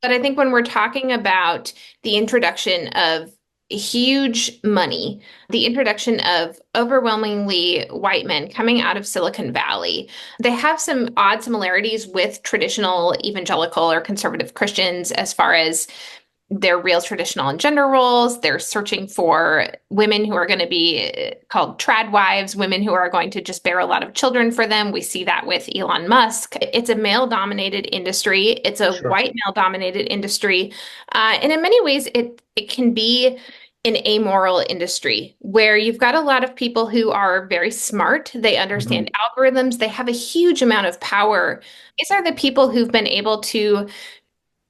But I think when we're talking about the introduction of huge money, the introduction of overwhelmingly white men coming out of Silicon Valley, they have some odd similarities with traditional evangelical or conservative Christians as far as their real traditional and gender roles. They're searching for women who are going to be called trad wives, women who are going to just bear a lot of children for them. We see that with Elon Musk. It's a male dominated industry. It's a Sure. white male dominated industry. And in many ways, it can be an amoral industry where you've got a lot of people who are very smart. They understand Mhm. algorithms. They have a huge amount of power. These are the people who've been able to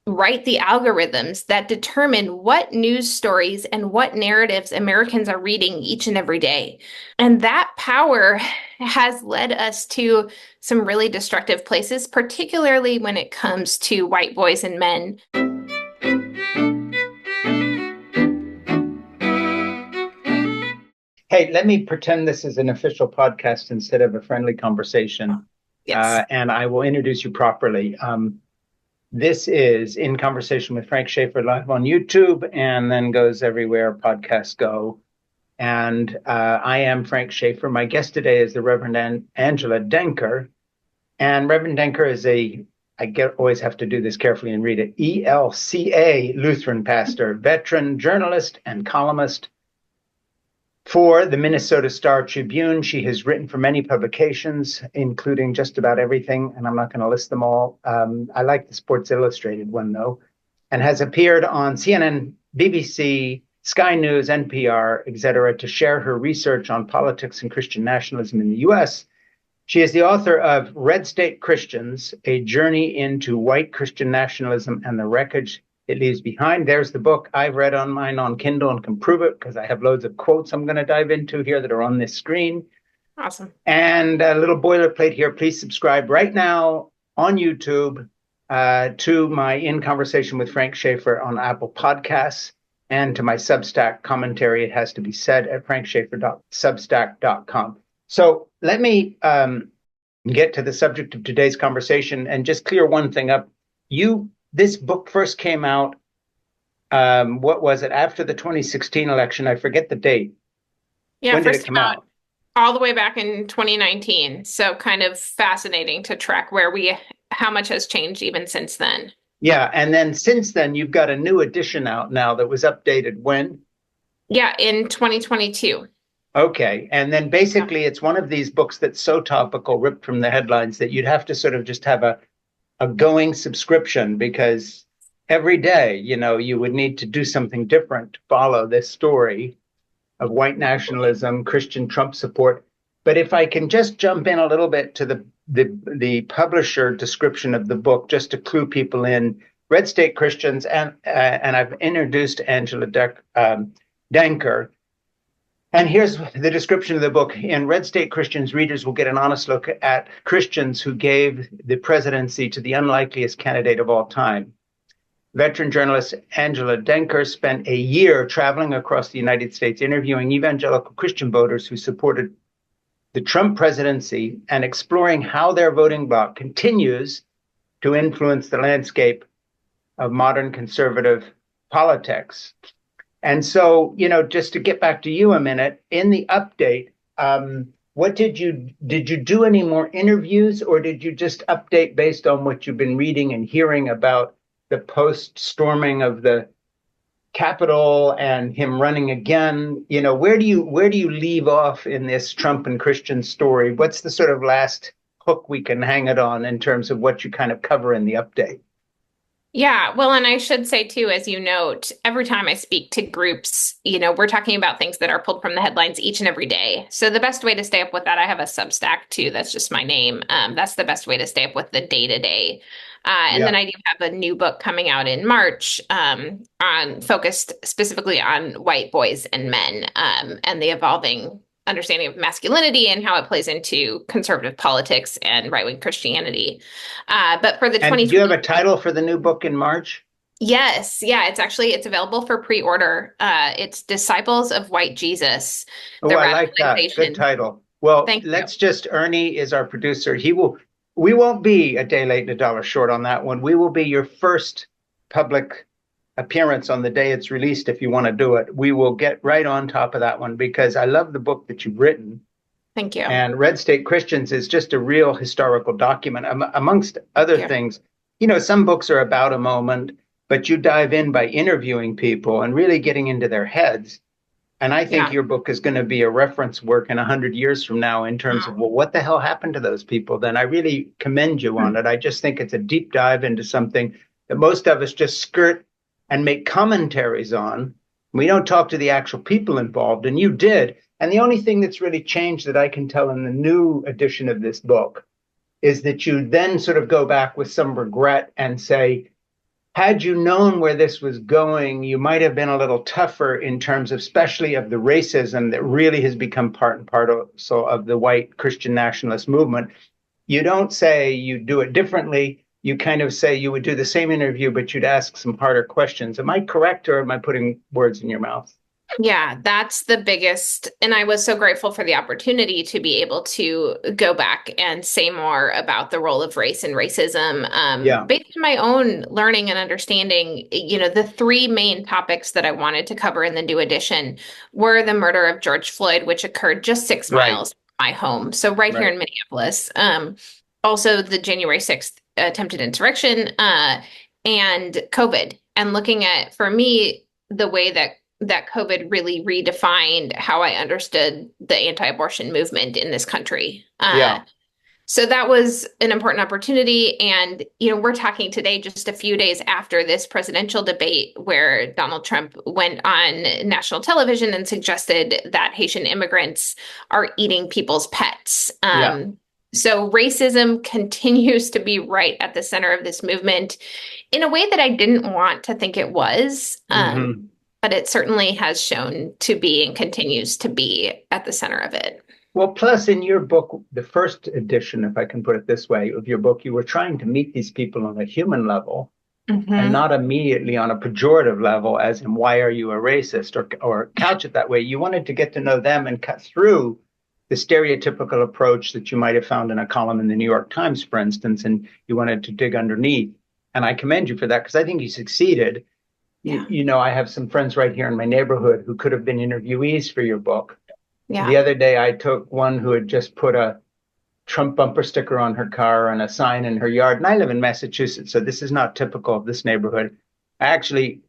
write the algorithms that determine what news stories and what narratives Americans are reading each and every day. And that power has led us to some really destructive places, particularly when it comes to white boys and men. Hey, let me pretend this is an official podcast instead of a friendly conversation, Yes. and I will introduce you properly. This is In Conversation with Frank Schaeffer live on YouTube and then goes everywhere podcasts go. And I am Frank Schaeffer. My guest today is the Reverend Angela Denker. And Reverend Denker is always have to do this carefully and read it, ELCA Lutheran pastor, veteran journalist and columnist for the Minnesota Star Tribune. She has written for many publications, including just about everything, and I'm not going to list them all. I like the Sports Illustrated one, though, and has appeared on CNN, BBC, Sky News, NPR, etc., to share her research on politics and Christian nationalism in the U.S. She is the author of Red State Christians, A Journey into White Christian Nationalism and the Wreckage It Leaves Behind. There's the book. I've read on mine on Kindle and can prove it because I have loads of quotes I'm going to dive into here that are on this screen. Awesome. And a little boilerplate here. Please subscribe right now on YouTube to my In Conversation with Frank Schaeffer on Apple Podcasts and to my Substack commentary. It has to be said at frankschaeffer.substack.com. So let me get to the subject of today's conversation and just clear one thing up. This book first came out, what was it, after the 2016 election? I forget the date. Yeah, When did it first come came out out? all the way back in 2019. So kind of fascinating to track how much has changed even since then. Yeah, and then since then, you've got a new edition out now that was updated when? Yeah, in 2022. Okay, and then basically it's one of these books that's so topical, ripped from the headlines, that you'd have to sort of just have a going subscription because every day, you would need to do something different to follow this story of white nationalism, Christian Trump support. But if I can just jump in a little bit to the publisher description of the book, just to clue people in, Red State Christians, and I've introduced Angela Denker. And here's the description of the book. In Red State Christians, readers will get an honest look at Christians who gave the presidency to the unlikeliest candidate of all time. Veteran journalist Angela Denker spent a year traveling across the United States interviewing evangelical Christian voters who supported the Trump presidency and exploring how their voting bloc continues to influence the landscape of modern conservative politics. And so, just to get back to you a minute, in the update, what did you do any more interviews, or did you just update based on what you've been reading and hearing about the post storming of the Capitol and him running again? Where do you leave off in this Trump and Christian story? What's the sort of last hook we can hang it on in terms of what you kind of cover in the update? Yeah, well, and I should say too, as you note, every time I speak to groups, we're talking about things that are pulled from the headlines each and every day. So the best way to stay up with that, I have a Substack too. That's just my name. That's the best way to stay up with the day to day. And then Yeah. I do have a new book coming out in March, on focused specifically on white boys and men, and the evolving understanding of masculinity and how it plays into conservative politics and right-wing Christianity. But for the And do you have 2020, a title for the new book in March? yes, yeah, it's available for pre-order. It's Disciples of White Jesus, Oh, the I like that. Good radicalization. title. Well, Thank you. let's just, Ernie is our producer. We won't be a day late and a dollar short on that one. We will be your first public appearance on the day it's released, if you want to do it, we will get right on top of that one because I love the book that you've written. Thank you. And Red State Christians is just a real historical document, amongst other Thank you. things. Some books are about a moment, but you dive in by interviewing people and really getting into their heads. And I think Yeah. your book is going to be a reference work in 100 years from now in terms of, well, what the hell happened to those people? Then I really commend you on it. I just think it's a deep dive into something that most of us just skirt and make commentaries on. We don't talk to the actual people involved, and you did. And the only thing that's really changed that I can tell in the new edition of this book is that you then sort of go back with some regret and say, had you known where this was going, you might have been a little tougher in terms of, especially of the racism that really has become part and parcel of the white Christian nationalist movement. You don't say you do it differently. You kind of say you would do the same interview, but you'd ask some harder questions. Am I correct, or am I putting words in your mouth? Yeah, that's the biggest. And I was so grateful for the opportunity to be able to go back and say more about the role of race and racism, Yeah, based on my own learning and understanding. The three main topics that I wanted to cover in the new edition were the murder of George Floyd, which occurred just 6 miles right, from my home. So right here right. in Minneapolis. Also the January 6th attempted insurrection, and COVID. And looking at, for me, the way that COVID really redefined how I understood the anti-abortion movement in this country. Yeah, So that was an important opportunity. And, we're talking today just a few days after this presidential debate where Donald Trump went on national television and suggested that Haitian immigrants are eating people's pets. yeah. So racism continues to be right at the center of this movement in a way that I didn't want to think it was. Hmm. But it certainly has shown to be and continues to be at the center of it. Well, plus in your book, the first edition, if I can put it this way, of your book, you were trying to meet these people on a human level and Hmm. not immediately on a pejorative level, as in, why are you a racist? Or couch it that way. You wanted to get to know them and cut through the stereotypical approach that you might have found in a column in the New York Times, for instance, and you wanted to dig underneath. And I commend you for that because I think you succeeded. Yeah. I have some friends right here in my neighborhood who could have been interviewees for your book. The Yeah. other day, I took one who had just put a Trump bumper sticker on her car and a sign in her yard. And I live in Massachusetts, so this is not typical of this neighborhood. I actually,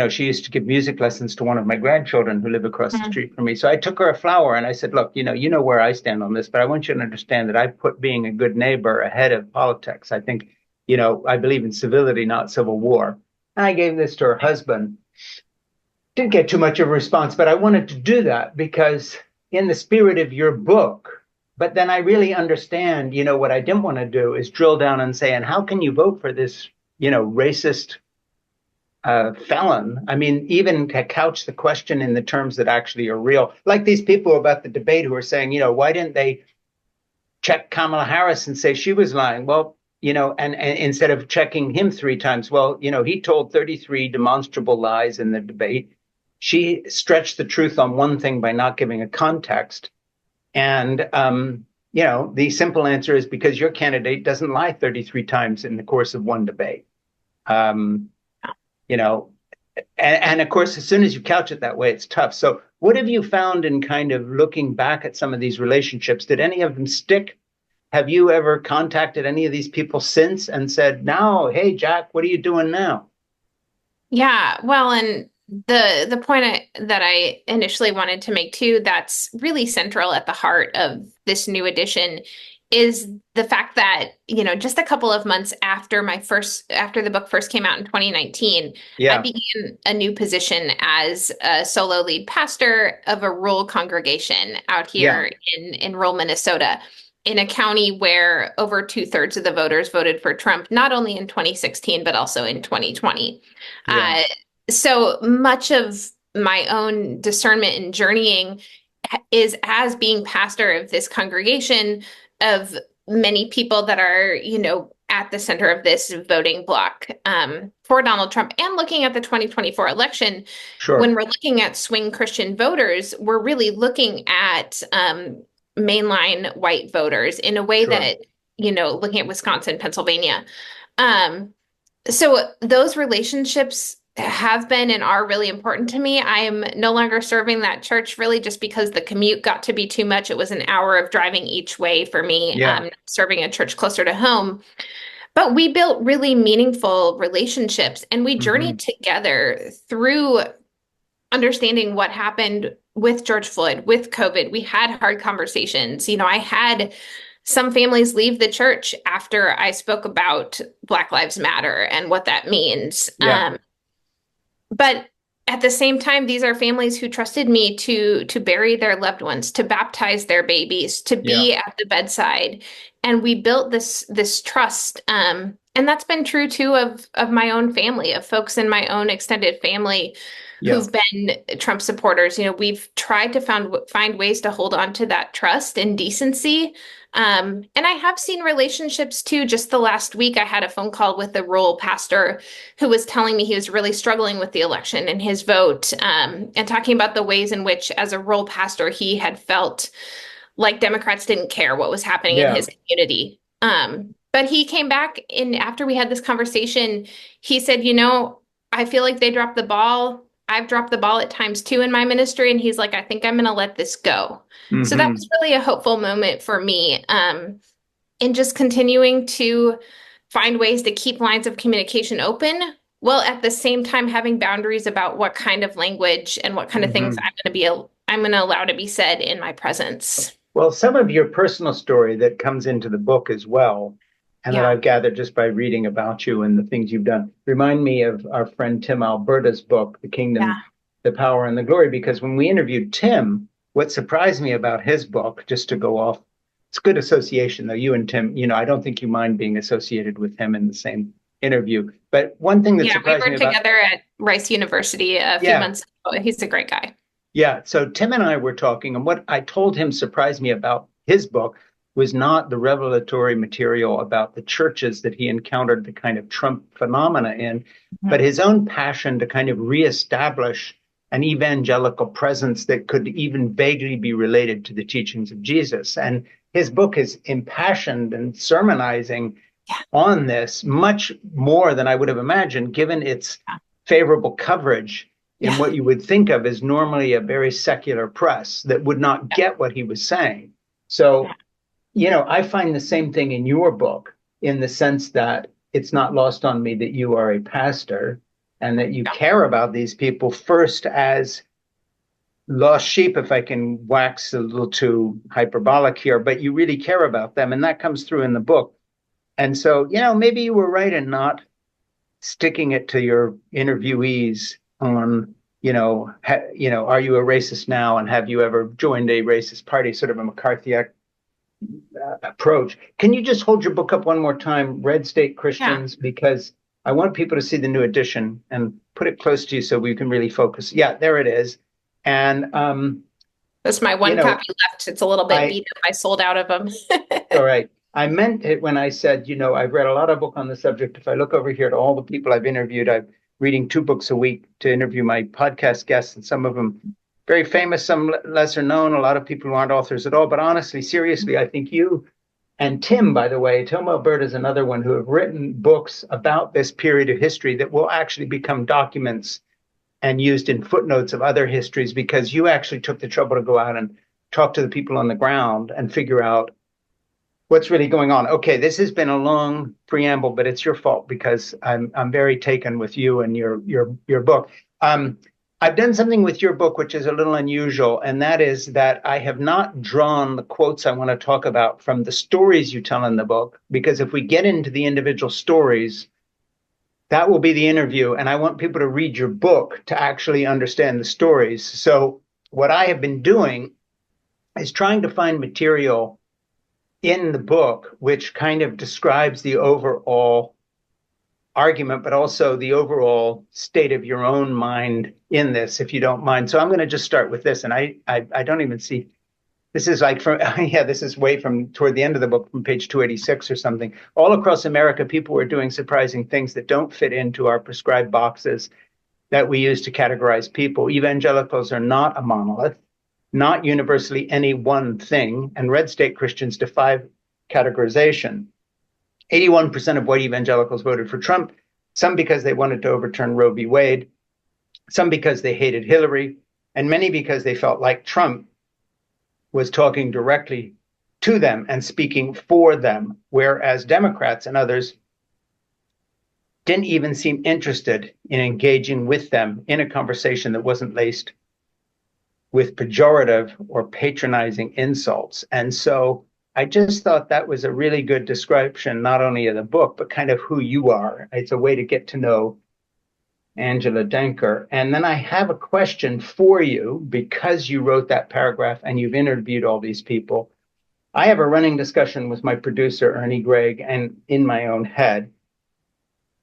she used to give music lessons to one of my grandchildren who live across the Mhm. street from me. So I took her a flower and I said, look, you know where I stand on this, but I want you to understand that I put being a good neighbor ahead of politics. I think, I believe in civility, not civil war. And I gave this to her husband. Didn't get too much of a response, but I wanted to do that because in the spirit of your book, but then I really understand, what I didn't want to do is drill down and say, and how can you vote for this, racist felon? I mean, even to couch the question in the terms that actually are real, like these people about the debate who are saying, why didn't they check Kamala Harris and say she was lying? Well, and instead of checking him three times, well, he told 33 demonstrable lies in the debate. She stretched the truth on one thing by not giving a context. And, the simple answer is because your candidate doesn't lie 33 times in the course of one debate. Um, you know, and of course, as soon as you couch it that way, it's tough. So, what have you found in kind of looking back at some of these relationships? Did any of them stick? Have you ever contacted any of these people since and said, "Now, hey, Jack, what are you doing now?" Yeah. Well, and the point that I initially wanted to make too, that's really central at the heart of this new edition is the fact that, just a couple of months after the book first came out in 2019, I Yeah, began a new position as a solo lead pastor of a rural congregation out yeah, here in rural Minnesota, in a county where over two-thirds of the voters voted for Trump, not only in 2016, but also in 2020. yeah, Uh, so much of my own discernment and journeying is as being pastor of this congregation of many people that are, at the center of this voting bloc, for Donald Trump, and looking at the 2024 election. When sure, we're looking at swing Christian voters, we're really looking at mainline white voters in a way sure. that, looking at Wisconsin, Pennsylvania. Um, So those relationships have been and are really important to me. I am no longer serving that church really just because the commute got to be too much. It was an hour of driving each way for me, Yeah. serving a church closer to home. But we built really meaningful relationships and we Hmm. journeyed together through understanding what happened with George Floyd, with COVID. We had hard conversations. I had some families leave the church after I spoke about Black Lives Matter and what that means. Yeah. But at the same time, these are families who trusted me to bury their loved ones, to baptize their babies, to Yeah. be at the bedside, and we built this trust. And that's been true too of my own family, of folks in my own extended family Yeah. who've been Trump supporters. We've tried to find ways to hold on to that trust and decency. And I have seen relationships too. Just the last week, I had a phone call with a rural pastor who was telling me he was really struggling with the election and his vote, and talking about the ways in which, as a rural pastor, he had felt like Democrats didn't care what was happening in Yeah. his community. But he came back and after we had this conversation, he said, I feel like they dropped the ball. I've dropped the ball at times too in my ministry. And he's like, I think I'm going to let this go. So that was Hmm. really a hopeful moment for me. In just continuing to find ways to keep lines of communication open, while at the same time having boundaries about what kind of language and what kind of things Hmm. I'm going to allow to be said in my presence. Well, some of your personal story that comes into the book as well, and that Yeah. I've gathered just by reading about you and the things you've done, remind me of our friend Tim Alberta's book, The Yeah. Kingdom, the Power, and the Glory. Because when we interviewed Tim, what surprised me about his book, just to go off, it's good association, though. You and Tim, I don't think you mind being associated with him in the same interview. But one thing that Yeah, we surprised me were about, together at Rice University a few yeah, months ago. He's a great guy. yeah. So Tim and I were talking, and what I told him surprised me about his book was not the revelatory material about the churches that he encountered the kind of Trump phenomena in, but Mhm. his own passion to kind of reestablish an evangelical presence that could even vaguely be related to the teachings of Jesus. And his book is impassioned and sermonizing Yeah, on this much more than I would have imagined, given its favorable coverage in yeah, what you would think of as normally a very secular press that would not yeah, get what he was saying. So, I find the same thing in your book in the sense that it's not lost on me that you are a pastor and that you yeah, care about these people first as lost sheep, if I can wax a little too hyperbolic here, but you really care about them. And that comes through in the book. And so, maybe you were right in not sticking it to your interviewees on, are you a racist now? And have you ever joined a racist party? Sort of a McCarthyite approach. Can you just hold your book up one more time, Red State yeah. Christians? Because I want people to see the new edition and put it close to you so we can really focus. Yeah, there it is. And, That's my you one know, copy left. It's a little bit I, beat up. I sold out of them. all right. I meant it when I said, I've read a lot of book on the subject. If I look over here at all the people I've interviewed, I'm reading 2 books a week to interview my podcast guests, and some of them very famous, some lesser known, a lot of people who aren't authors at all. But honestly, seriously, I think you and Tim, by the way, Tim Alberta is another one who have written books about this period of history that will actually become documents and used in footnotes of other histories because you actually took the trouble to go out and talk to the people on the ground and figure out what's really going on. Okay, this has been a long preamble, but it's your fault because I'm very taken with you and your book. Um, I've done something with your book which is a little unusual, and that is that I have not drawn the quotes I want to talk about from the stories you tell in the book, because if we get into the individual stories, that will be the interview, and I want people to read your book to actually understand the stories. So what I have been doing is trying to find material in the book, which kind of describes the overall argument, but also the overall state of your own mind in this, if you don't mind. So I'm going to just start with this. And I don't even see, this is like from, yeah, this is way from toward the end of the book from page 286 or something. All across America, people were doing surprising things that don't fit into our prescribed boxes that we use to categorize people. Evangelicals are not a monolith, not universally any one thing, and red state Christians defy categorization. 81% of white evangelicals voted for Trump. some because they wanted to overturn Roe v. Wade, some because they hated Hillary, and many because they felt like Trump was talking directly to them and speaking for them, whereas Democrats and others didn't even seem interested in engaging with them in a conversation that wasn't laced with pejorative or patronizing insults. And so I just thought that was a really good description, not only of the book, but kind of who you are. It's a way to get to know Angela Denker. And then I have a question for you because you wrote that paragraph and you've interviewed all these people. I have a running discussion with my producer, Ernie Gregg, and in my own head.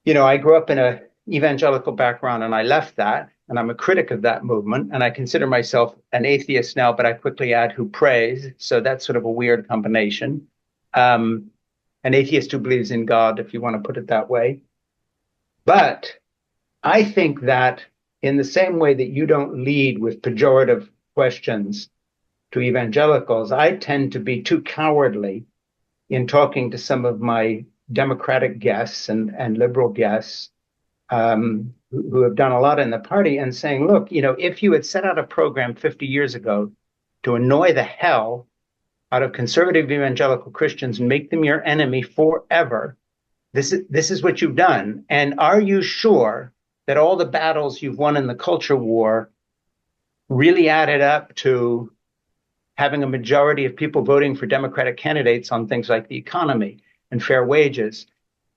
You know, I grew up in an evangelical background and I left that, and I'm a critic of that movement. And I consider myself an atheist now, but I quickly add who prays. So that's sort of a weird combination. An atheist who believes in God, if you want to put it that way. But I think that in the same way that you don't lead with pejorative questions to evangelicals, I tend to be too cowardly in talking to some of my Democratic guests and liberal guests who have done a lot in the party and saying, look, you know, if you had set out a program 50 years ago to annoy the hell out of conservative evangelical Christians and make them your enemy forever, this is what you've done. And are you sure that all the battles you've won in the culture war really added up to having a majority of people voting for Democratic candidates on things like the economy and fair wages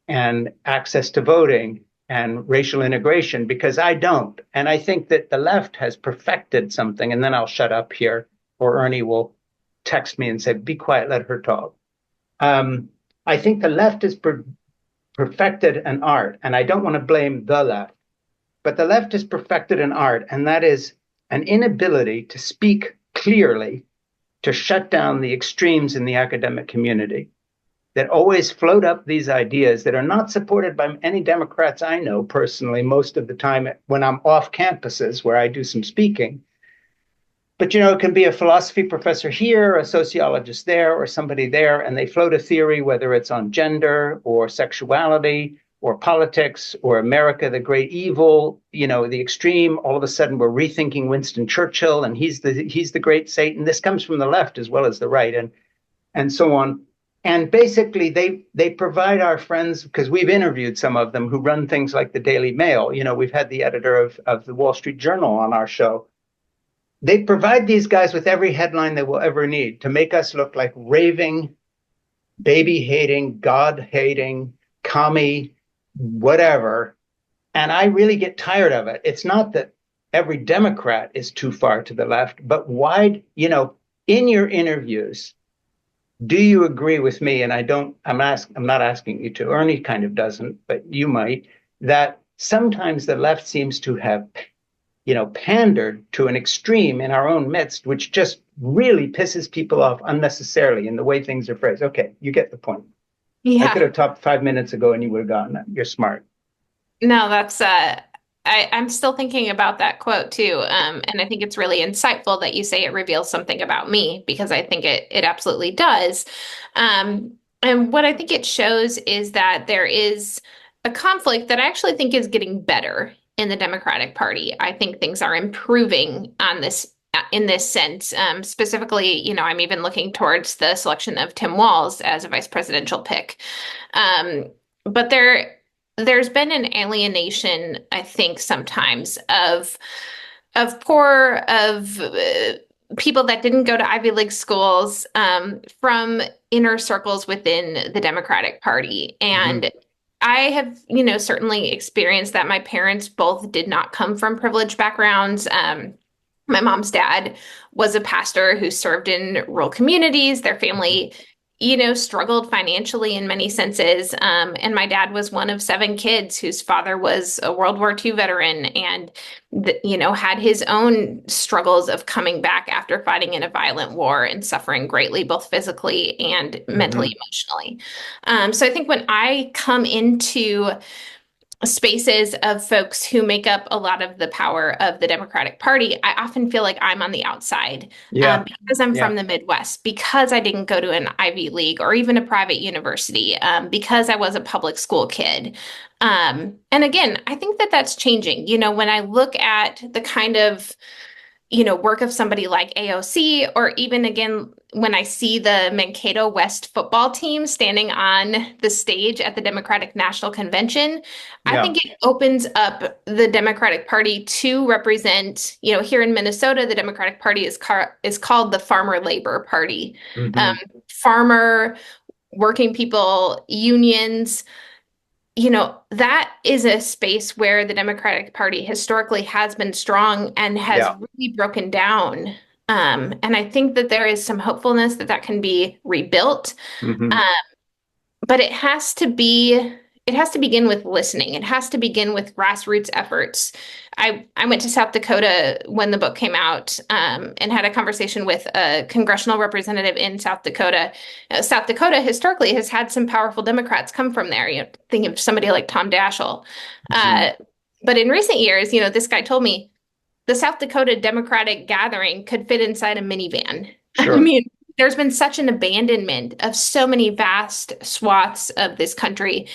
and access to voting and racial integration? Because I don't. And I think that the left has perfected something, and then I'll shut up here, or Ernie will text me and say, be quiet, let her talk. I think the left has perfected an art, and I don't want to blame the left, but the left has perfected an art, and that is an inability to speak clearly, to shut down the extremes in the academic community that always float up these ideas that are not supported by any Democrats I know personally most of the time when I'm off campuses where I do some speaking. But, you know, it can be a philosophy professor here, a sociologist there, or somebody there, and they float a theory, whether it's on gender or sexuality or politics or America, the great evil, you know, the extreme. All of a sudden, we're rethinking Winston Churchill, and he's the great Satan. This comes from the left as well as the right, and so on. And basically, they provide our friends, because we've interviewed some of them who run things like the Daily Mail. You know, we've had the editor of the Wall Street Journal on our show. They provide these guys with every headline they will ever need to make us look like raving, baby-hating, God-hating, commie, whatever. And I really get tired of it. It's not that every Democrat is too far to the left, but why, you know, in your interviews, do you agree with me? And I'm not asking you to, Ernie kind of doesn't, but you might, that sometimes the left seems to have, you know, pandered to an extreme in our own midst, which just really pisses people off unnecessarily in the way things are phrased. Okay, you get the point. I could Yeah. have talked 5 minutes ago and you would have gotten it. You're smart. No, that's I'm still thinking about that quote too. And I think it's really insightful that you say it reveals something about me, because I think it absolutely does. And what I think it shows is that there is a conflict that I actually think is getting better in the Democratic Party. I think things are improving on this in this sense. Specifically, you know, I'm even looking towards the selection of Tim Walz as a vice presidential pick. But there's been an alienation, I think, sometimes of people that didn't go to Ivy League schools, from inner circles within the Democratic Party. Mm-hmm. And I have, you know, certainly experienced that. My parents both did not come from privileged backgrounds. My mom's dad was a pastor who served in rural communities. Their family, you know, struggled financially in many senses. And my dad was one of seven kids whose father was a World War II veteran and, you know, had his own struggles of coming back after fighting in a violent war and suffering greatly, both physically and Mm-hmm. mentally, emotionally. So I think when I come into spaces of folks who make up a lot of the power of the Democratic Party, I often feel like I'm on the outside Yeah. because I'm Yeah. from the Midwest, because I didn't go to an Ivy League or even a private university, because I was a public school kid. And again, I think that that's changing. When I look at the kind of work of somebody like AOC, or even again, when I see the Mankato West football team standing on the stage at the Democratic National Convention, I Yeah. think it opens up the Democratic Party to represent, here in Minnesota, the Democratic Party is called the Farmer Labor Party. Um, Hmm. Farmer, working people, unions, that is a space where the Democratic Party historically has been strong and has Yeah. really broken down. And I think that there is some hopefulness that that can be rebuilt. Hmm. Um, but it has to begin with listening. It has to begin with grassroots efforts. I went to South Dakota when the book came out, and had a conversation with a congressional representative in South Dakota. South Dakota historically has had some powerful Democrats come from there. Think of somebody like Tom Daschle. Hmm. Uh, but in recent years, this guy told me the South Dakota Democratic gathering could fit inside a minivan. I Sure. mean, there's been such an abandonment of so many vast swaths of this country.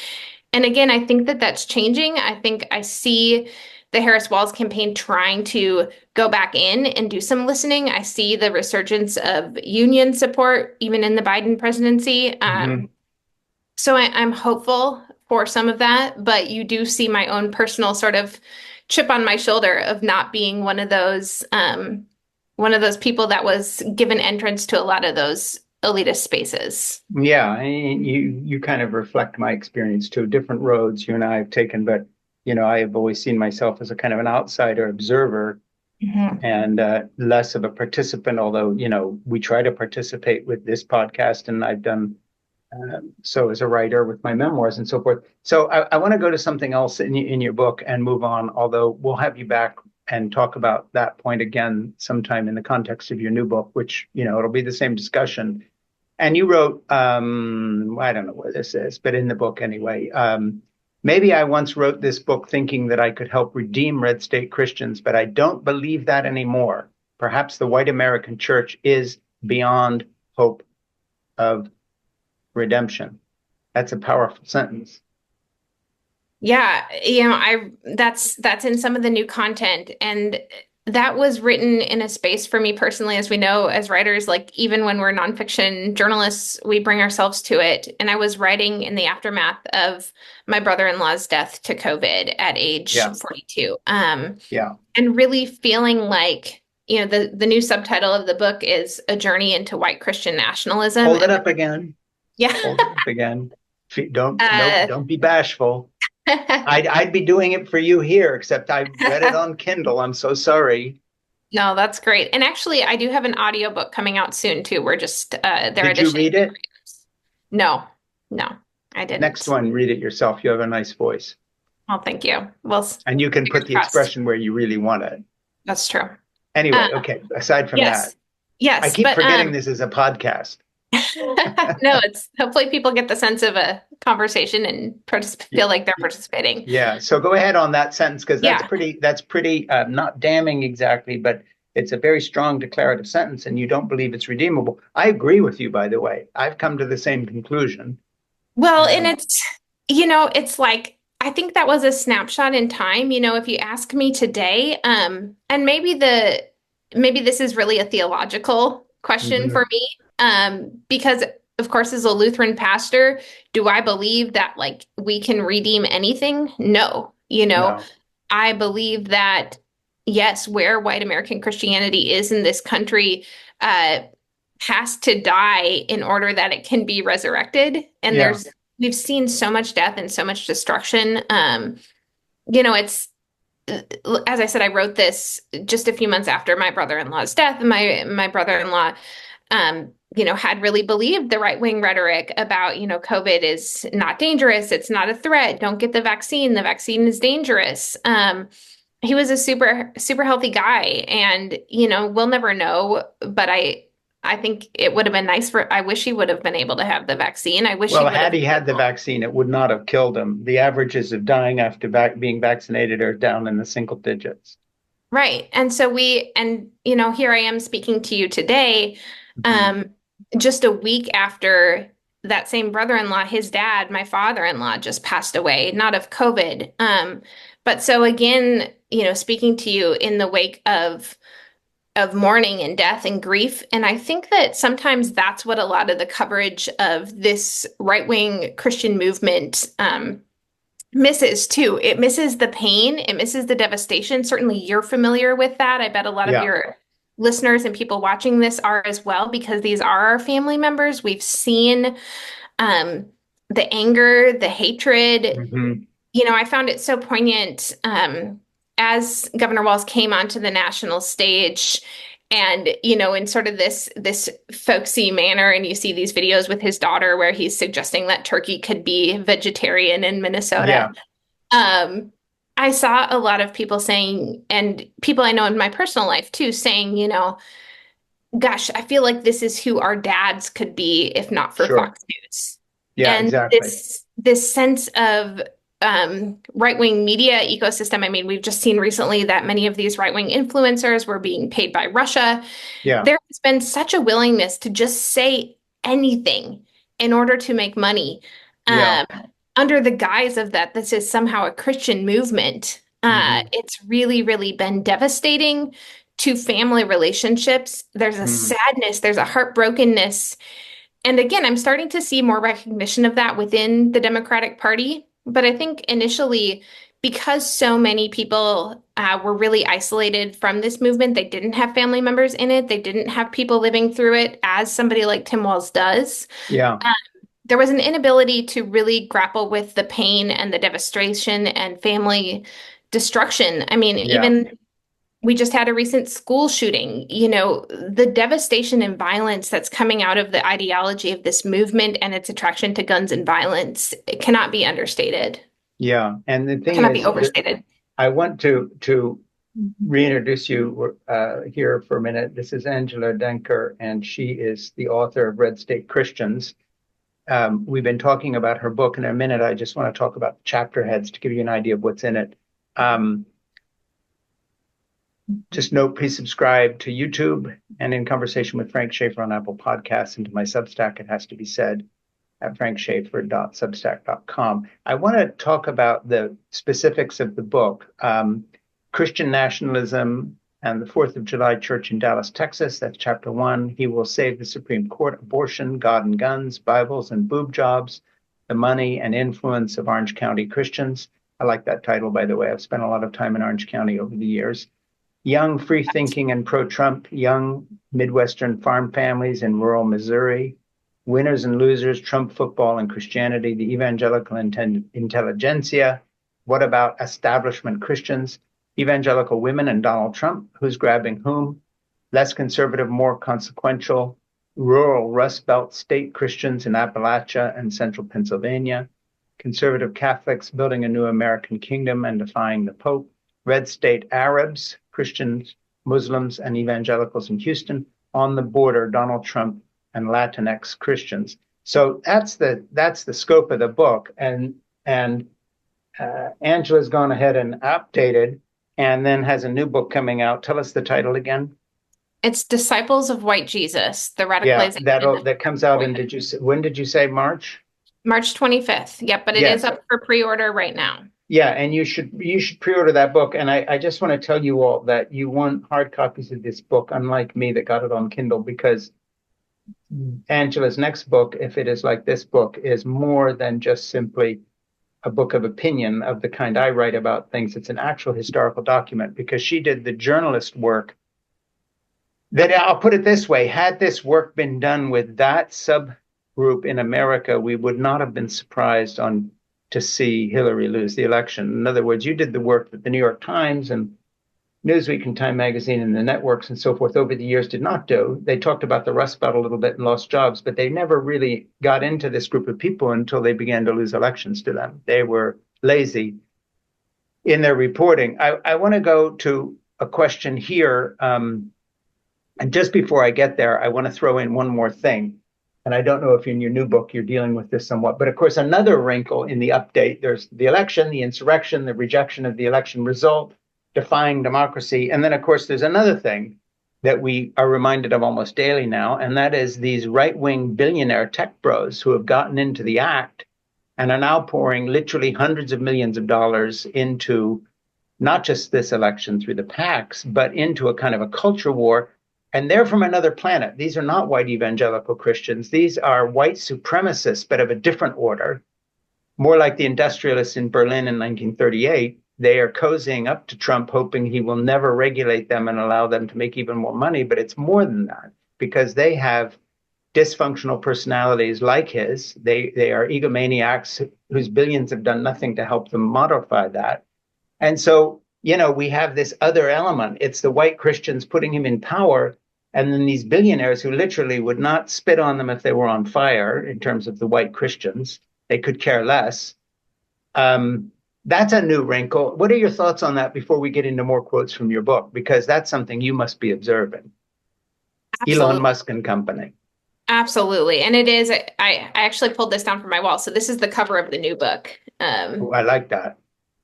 And again, I think that that's changing. I think I see the Harris Walz campaign trying to go back in and do some listening. I see the resurgence of union support, even in the Biden presidency. Hmm. So I'm hopeful for some of that, but you do see my own personal sort of chip on my shoulder of not being one of those people that was given entrance to a lot of those elitist spaces. Yeah, you kind of reflect my experience too. Different roads you and I have taken, but I have always seen myself as a kind of an outsider observer Mhm. and less of a participant. Although we try to participate with this podcast, and I've done so as a writer with my memoirs and so forth. So I want to go to something else in your book and move on. Although we'll have you back and talk about that point again sometime in the context of your new book, which it'll be the same discussion. And you wrote, I don't know where this is, but in the book anyway. Maybe I once wrote this book thinking that I could help redeem red state Christians, but I don't believe that anymore. Perhaps the white American church is beyond hope of redemption. That's a powerful sentence. Yeah, that's in some of the new content, and that was written in a space for me personally, as we know, as writers, like even when we're nonfiction journalists, we bring ourselves to it. And I was writing in the aftermath of my brother-in-law's death to COVID at age Yeah, 42. yeah. And really feeling like, the new subtitle of the book is A Journey into White Christian Nationalism. Hold it And up again. yeah. Hold it up again. Don't no, uh, don't be bashful. I'd be doing it for you here, except I read it on Kindle. I'm so sorry. No, that's great. And actually, I do have an audiobook coming out soon too. We're just their Did you edition. read it? No, no, I Next didn't. one, read it yourself. You have a nice voice. Well, thank you. Well, And you can fingers put the crossed. expression where you really want it. That's true. Uh, Anyway, okay, aside from that, yes, I yes, keep but forgetting this is a podcast. no, it's hopefully people get the sense of a conversation and feel like they're participating. Yeah, so go ahead on that sentence because Yeah. that's pretty not damning exactly, but it's a very strong declarative sentence and you don't believe it's redeemable. I agree with you, by the way. I've come to the same conclusion. Well, and Um, it's like I think that was a snapshot in time. If you ask me today, and maybe this is really a theological question mhm. for me, because of course, as a Lutheran pastor, do I believe that like we can redeem anything? No. No. I believe that yes, where white American Christianity is in this country, uh, has to die in order that it can be resurrected. And Yeah. we've seen so much death and so much destruction. It's as I said, I wrote this just a few months after my brother-in-law's death. My brother-in-law, had really believed the right-wing rhetoric about, COVID is not dangerous, it's not a threat, don't get the vaccine is dangerous. He was a super, super healthy guy, and we'll never know, but I think it would have been nice I wish he would have been able to have the vaccine. I wish he Well, would have had he been had the able. vaccine, it would not have killed him. The averages of dying after being vaccinated are down in the single digits. Right. And here I am speaking to you today, Mhm. um, just a week after that same brother-in-law, his dad, my father-in-law, just passed away, not of COVID. But so again, speaking to you in the wake of mourning and death and grief. And I think that sometimes that's what a lot of the coverage of this right-wing Christian movement misses too. It misses the pain, it misses the devastation. Certainly you're familiar with that. I bet a lot of Yeah. your listeners and people watching this are as well, because these are our family members. We've seen um, the anger, the hatred. Hmm. I found it so poignant as Governor Walz came onto the national stage and, in sort of this folksy manner, and you see these videos with his daughter where he's suggesting that turkey could be vegetarian in Minnesota. Yeah. Um, I saw a lot of people saying, and people I know in my personal life too, saying, gosh, I feel like this is who our dads could be if not for Sure. Fox News. Yeah, And exactly. this sense of right-wing media ecosystem. I mean, we've just seen recently that many of these right-wing influencers were being paid by Russia. Yeah. There has been such a willingness to just say anything in order to make money, Yeah. um, under the guise of that this is somehow a Christian movement. Hmm. It's really, really been devastating to family relationships. There's a Hmm. sadness, there's a heartbrokenness. And again, I'm starting to see more recognition of that within the Democratic Party. But I think initially, because so many people were really isolated from this movement, they didn't have family members in it, they didn't have people living through it, as somebody like Tim Walz does. Yeah. Uh, there was an inability to really grapple with the pain and the devastation and family destruction. I mean, Yeah. even we just had a recent school shooting. The devastation and violence that's coming out of the ideology of this movement and its attraction to guns and violence, it cannot be understated, Yeah. And the thing cannot be is, overstated. I want to reintroduce you here for a minute. This is Angela Denker, and she is the author of Red State Christians. We've been talking about her book. In a minute, I just want to talk about chapter heads to give you an idea of what's in it. Um, just note, please subscribe to YouTube and In Conversation with Frank Schaeffer on Apple Podcasts, and to my Substack, it has to be said, at frankschaeffer.substack.com. I want to talk about the specifics of the book. Christian Nationalism and the 4th of July Church in Dallas, Texas. That's chapter 1. He will save the Supreme Court, abortion, God and guns, Bibles and boob jobs, the money and influence of Orange County Christians. I like that title, by the way. I've spent a lot of time in Orange County over the years. Young, free-thinking, and pro-Trump, young Midwestern farm families in rural Missouri, winners and losers, Trump football and Christianity, the evangelical intelligentsia. What about establishment Christians, evangelical women and Donald Trump, who's grabbing whom? Less conservative, more consequential, rural Rust Belt state Christians in Appalachia and central Pennsylvania, conservative Catholics building a new American kingdom and defying the Pope, red state Arabs, Christians, Muslims, and evangelicals in Houston, on the border, Donald Trump and Latinx Christians. So that's the scope of the book, and Angela's gone ahead and updated, and then has a new book coming out. Tell us the title again. It's Disciples of White Jesus, the Yeah, radicalization of that comes out. And women. when did you say March? March 25th. Yep, but it is Yes. up for pre-order right now. Yeah, and you should pre-order that book. And I just want to tell you all that you want hard copies of this book, unlike me that got it on Kindle, because Angela's next book, if it is like this book, is more than just simply a book of opinion of the kind I write about things. It's an actual historical document, because she did the journalist work that, I'll put it this way, had this work been done with that subgroup in America, we would not have been surprised to see Hillary lose the election. In other words, you did the work that the New York Times and Newsweek and Time Magazine and the networks and so forth over the years did not do. They talked about the Rust Belt a little bit and lost jobs, but they never really got into this group of people until they began to lose elections to them. They were lazy in their reporting. I want to go to a question here. And just before I get there, I want to throw in one more thing. And I don't know if in your new book you're dealing with this somewhat, but of course, another wrinkle in the update, there's the election, the insurrection, the rejection of the election result, defying democracy. And then, of course, there's another thing that we are reminded of almost daily now, and that is these right-wing billionaire tech bros who have gotten into the act and are now pouring literally hundreds of millions of dollars into not just this election through the PACs, but into a kind of a culture war. And they're from another planet. These are not white evangelical Christians. These are white supremacists, but of a different order, more like the industrialists in Berlin in 1938. They are cozying up to Trump, hoping he will never regulate them and allow them to make even more money. But it's more than that, because they have dysfunctional personalities like his. They are egomaniacs whose billions have done nothing to help them modify that. And so, we have this other element. It's the white Christians putting him in power, and then these billionaires who literally would not spit on them if they were on fire, in terms of the white Christians. They could care less. That's a new wrinkle. What are your thoughts on that before we get into more quotes from your book? Because that's something you must be observing. Elon Absolutely. Musk and company. Absolutely. And it is, I actually pulled this down from my wall. So this is the cover of the new book. Oh, I like that.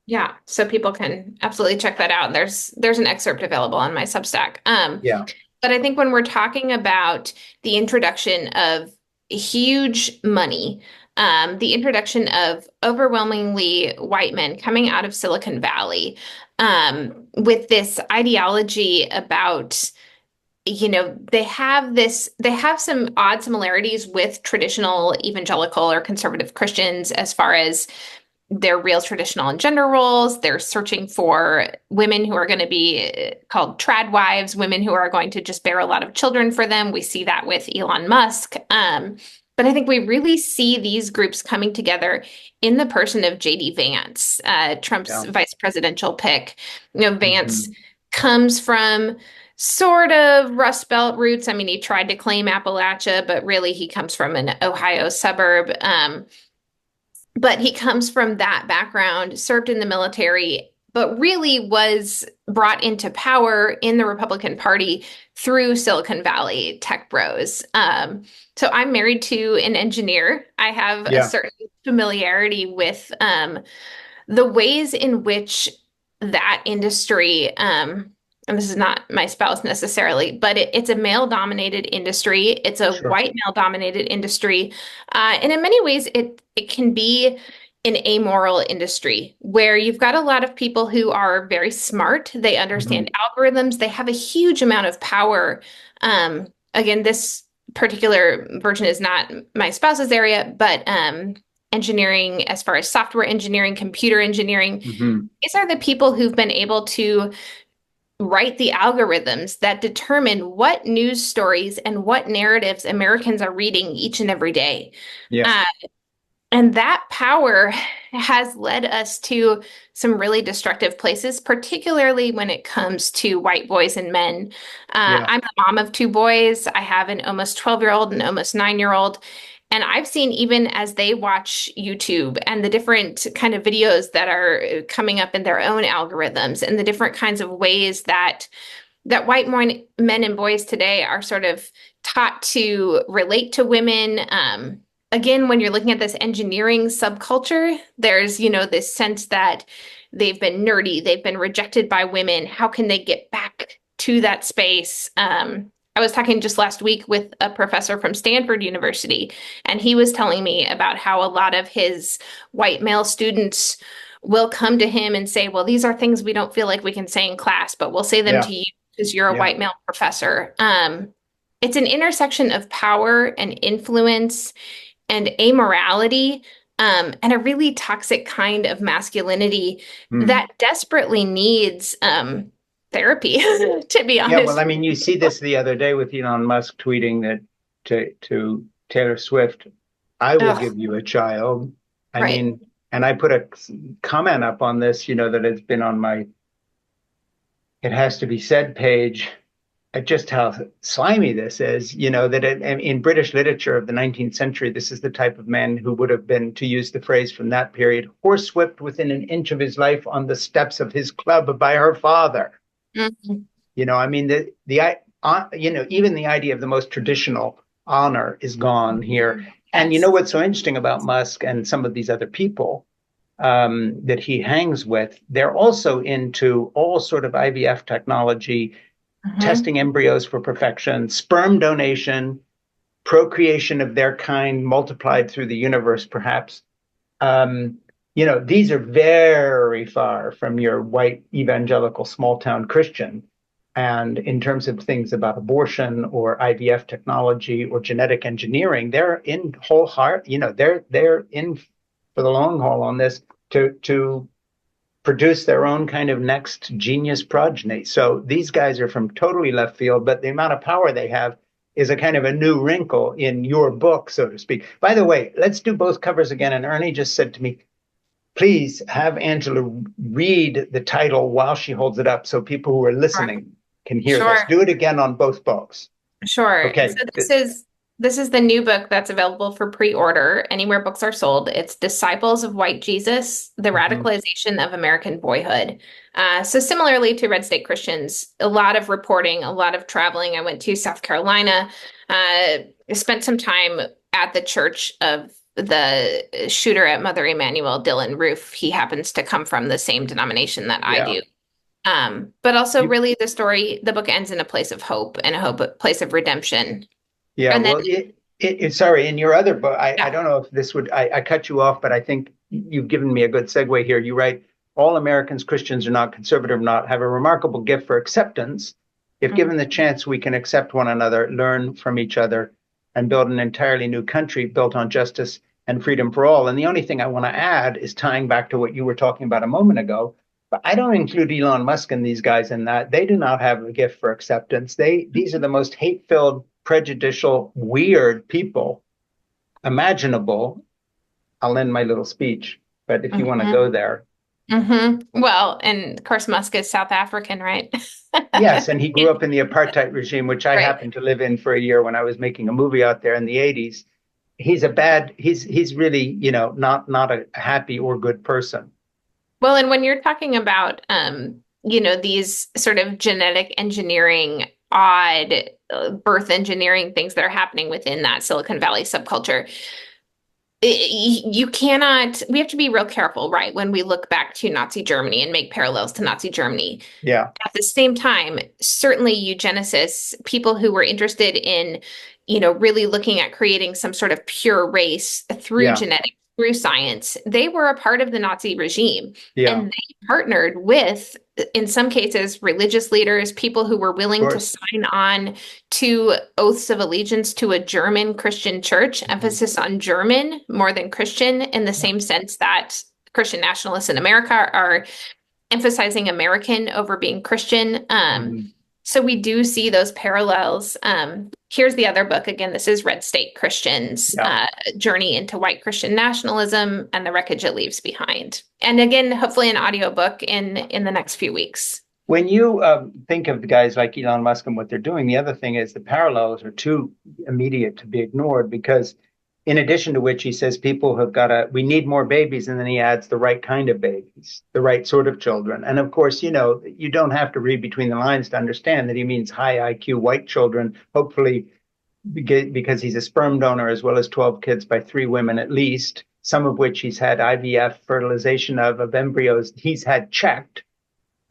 Yeah, so people can absolutely check that out. There's an excerpt available on my Substack. Yeah, But I think when we're talking about the introduction of huge money, the introduction of overwhelmingly white men coming out of Silicon Valley, with this ideology about, they have some odd similarities with traditional evangelical or conservative Christians as far as their real traditional and gender roles. They're searching for women who are going to be called trad wives, women who are going to just bear a lot of children for them. We see that with Elon Musk. But I think we really see these groups coming together in the person of JD Vance, Trump's yeah. vice presidential pick. Vance Mhm. comes from sort of Rust Belt roots. I mean, he tried to claim Appalachia, but really he comes from an Ohio suburb. But he comes from that background, served in the military, but really was brought into power in the Republican Party through Silicon Valley tech bros. So I'm married to an engineer. I have a Yeah, certain familiarity with the ways in which that industry, and this is not my spouse necessarily, but it's a male dominated industry. It's a sure. white male dominated industry. And in many ways, it can be an amoral industry where you've got a lot of people who are very smart. They understand Mhm. algorithms. They have a huge amount of power. Again, this particular version is not my spouse's area, but engineering, as far as software engineering, computer engineering, Mhm. these are the people who've been able to write the algorithms that determine what news stories and what narratives Americans are reading each and every day. Yes. Uh, and that power has led us to some really destructive places, particularly when it comes to white boys and men. Yeah. I'm the mom of two boys. I have an almost 12-year-old and almost 9-year-old. And I've seen, even as they watch YouTube and the different kind of videos that are coming up in their own algorithms and the different kinds of ways that men and boys today are sort of taught to relate to women. Again, when you're looking at this engineering subculture, there's, this sense that they've been nerdy, they've been rejected by women. How can they get back to that space? I was talking just last week with a professor from Stanford University, and he was telling me about how a lot of his white male students will come to him and say, well, these are things we don't feel like we can say in class, but we'll say them Yeah. to you because you're a Yeah. white male professor. It's an intersection of power and influence and amorality, and a really toxic kind of masculinity Mm. that desperately needs therapy, to be Yeah, well, honest. I mean, you see this the other day with Elon Musk tweeting that to Taylor Swift, I will Ugh, give you a child. I right. mean, and I put a comment up on this, that it's been on my It Has to Be Said page, at just how slimy this is, that in British literature of the 19th century, this is the type of man who would have been, to use the phrase from that period, horsewhipped within an inch of his life on the steps of his club by her father. Mhm. I mean, even the idea of the most traditional honor is gone here. And you know Yes. what's so interesting about Musk and some of these other people that he hangs with? They're also into all sort of IVF technology, Hmm. testing embryos for perfection, sperm donation, procreation of their kind multiplied through the universe, perhaps. Um, these are very far from your white evangelical small town Christian. And in terms of things about abortion or IVF technology or genetic engineering, they're in whole heart, they're in for the long haul on this to produce their own kind of next genius progeny. So these guys are from totally left field, but the amount of power they have is a kind of a new wrinkle in your book, so to speak. By the way, let's do both covers again. And Ernie just said to me, please have Angela read the title while she holds it up so people who are Sure. listening can hear this. Sure. Do it again on both books. Sure. Okay. So this is the new book that's available for pre-order anywhere books are sold. It's Disciples of White Jesus: The Mhm. Radicalization of American Boyhood. So similarly to Red State Christians, a lot of reporting, a lot of traveling. I went to South Carolina, spent some time at the church of the shooter at Mother Emanuel, Dylan Roof. He happens to come from the same denomination that I Yeah. do. But also You, really the book ends in a place of hope and a place of redemption. Yeah, And then, well, sorry, in your other book, I yeah. don't know if this would, I cut you off, but I think you've given me a good segue here. You write, all Americans, Christians or not, conservative or not, have a remarkable gift for acceptance. If Mhm. given the chance, we can accept one another, learn from each other, and build an entirely new country built on justice and freedom for all. And the only thing I want to add is tying back to what you were talking about a moment ago. But I don't include Elon Musk and these guys in that. They do not have a gift for acceptance. These are the most hate-filled, prejudicial, weird people imaginable. I'll end my little speech, but if you want to Mhm. go there. Well, and of course, Musk is South African, right? Yes, and he grew up in the apartheid regime, which I Right. happened to live in for a year when I was making a movie out there in the 80s. He's really, not a happy or good person. Well, and when you're talking about, these sort of genetic engineering, odd birth engineering things that are happening within that Silicon Valley subculture, you cannot, we have to be real careful, right? When we look back to Nazi Germany and make parallels to Nazi Germany. Yeah, At the same time, certainly eugenicists, people who were interested in, really looking at creating some sort of pure race through yeah, genetics, through science, they were a part of the Nazi regime. yeah, And they partnered with, in some cases, religious leaders, people who were of willing to course. sign on to oaths of allegiance to a German Christian church, Mhm. emphasis on German more than Christian, in the Yeah. same sense that Christian nationalists in America are emphasizing American over being Christian. Mhm. So we do see those parallels. Here's the other book. Again, this is Red State Christians' Yeah. Journey into White Christian Nationalism and the Wreckage It Leaves Behind. And again, hopefully an audiobook in the next few weeks. When you think of the guys like Elon Musk and what they're doing, the other thing is the parallels are too immediate to be ignored because, in addition to which, he says people have got to, we need more babies. And then he adds the right kind of babies, the right sort of children. And of course, you don't have to read between the lines to understand that he means high IQ white children, hopefully, because he's a sperm donor as well as 12 kids by 3 women at least, some of which he's had IVF fertilization of embryos he's had checked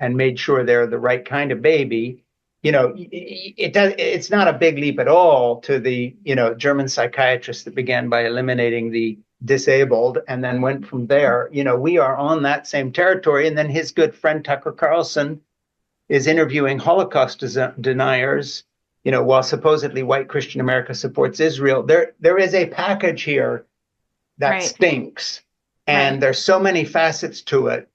and made sure they're the right kind of baby. It's not a big leap at all to the, German psychiatrist that began by eliminating the disabled and then went from there. We are on that same territory. And then his good friend Tucker Carlson is interviewing Holocaust deniers, while supposedly white Christian America supports Israel. There is a package here that Right, stinks. And right. there's so many facets to it.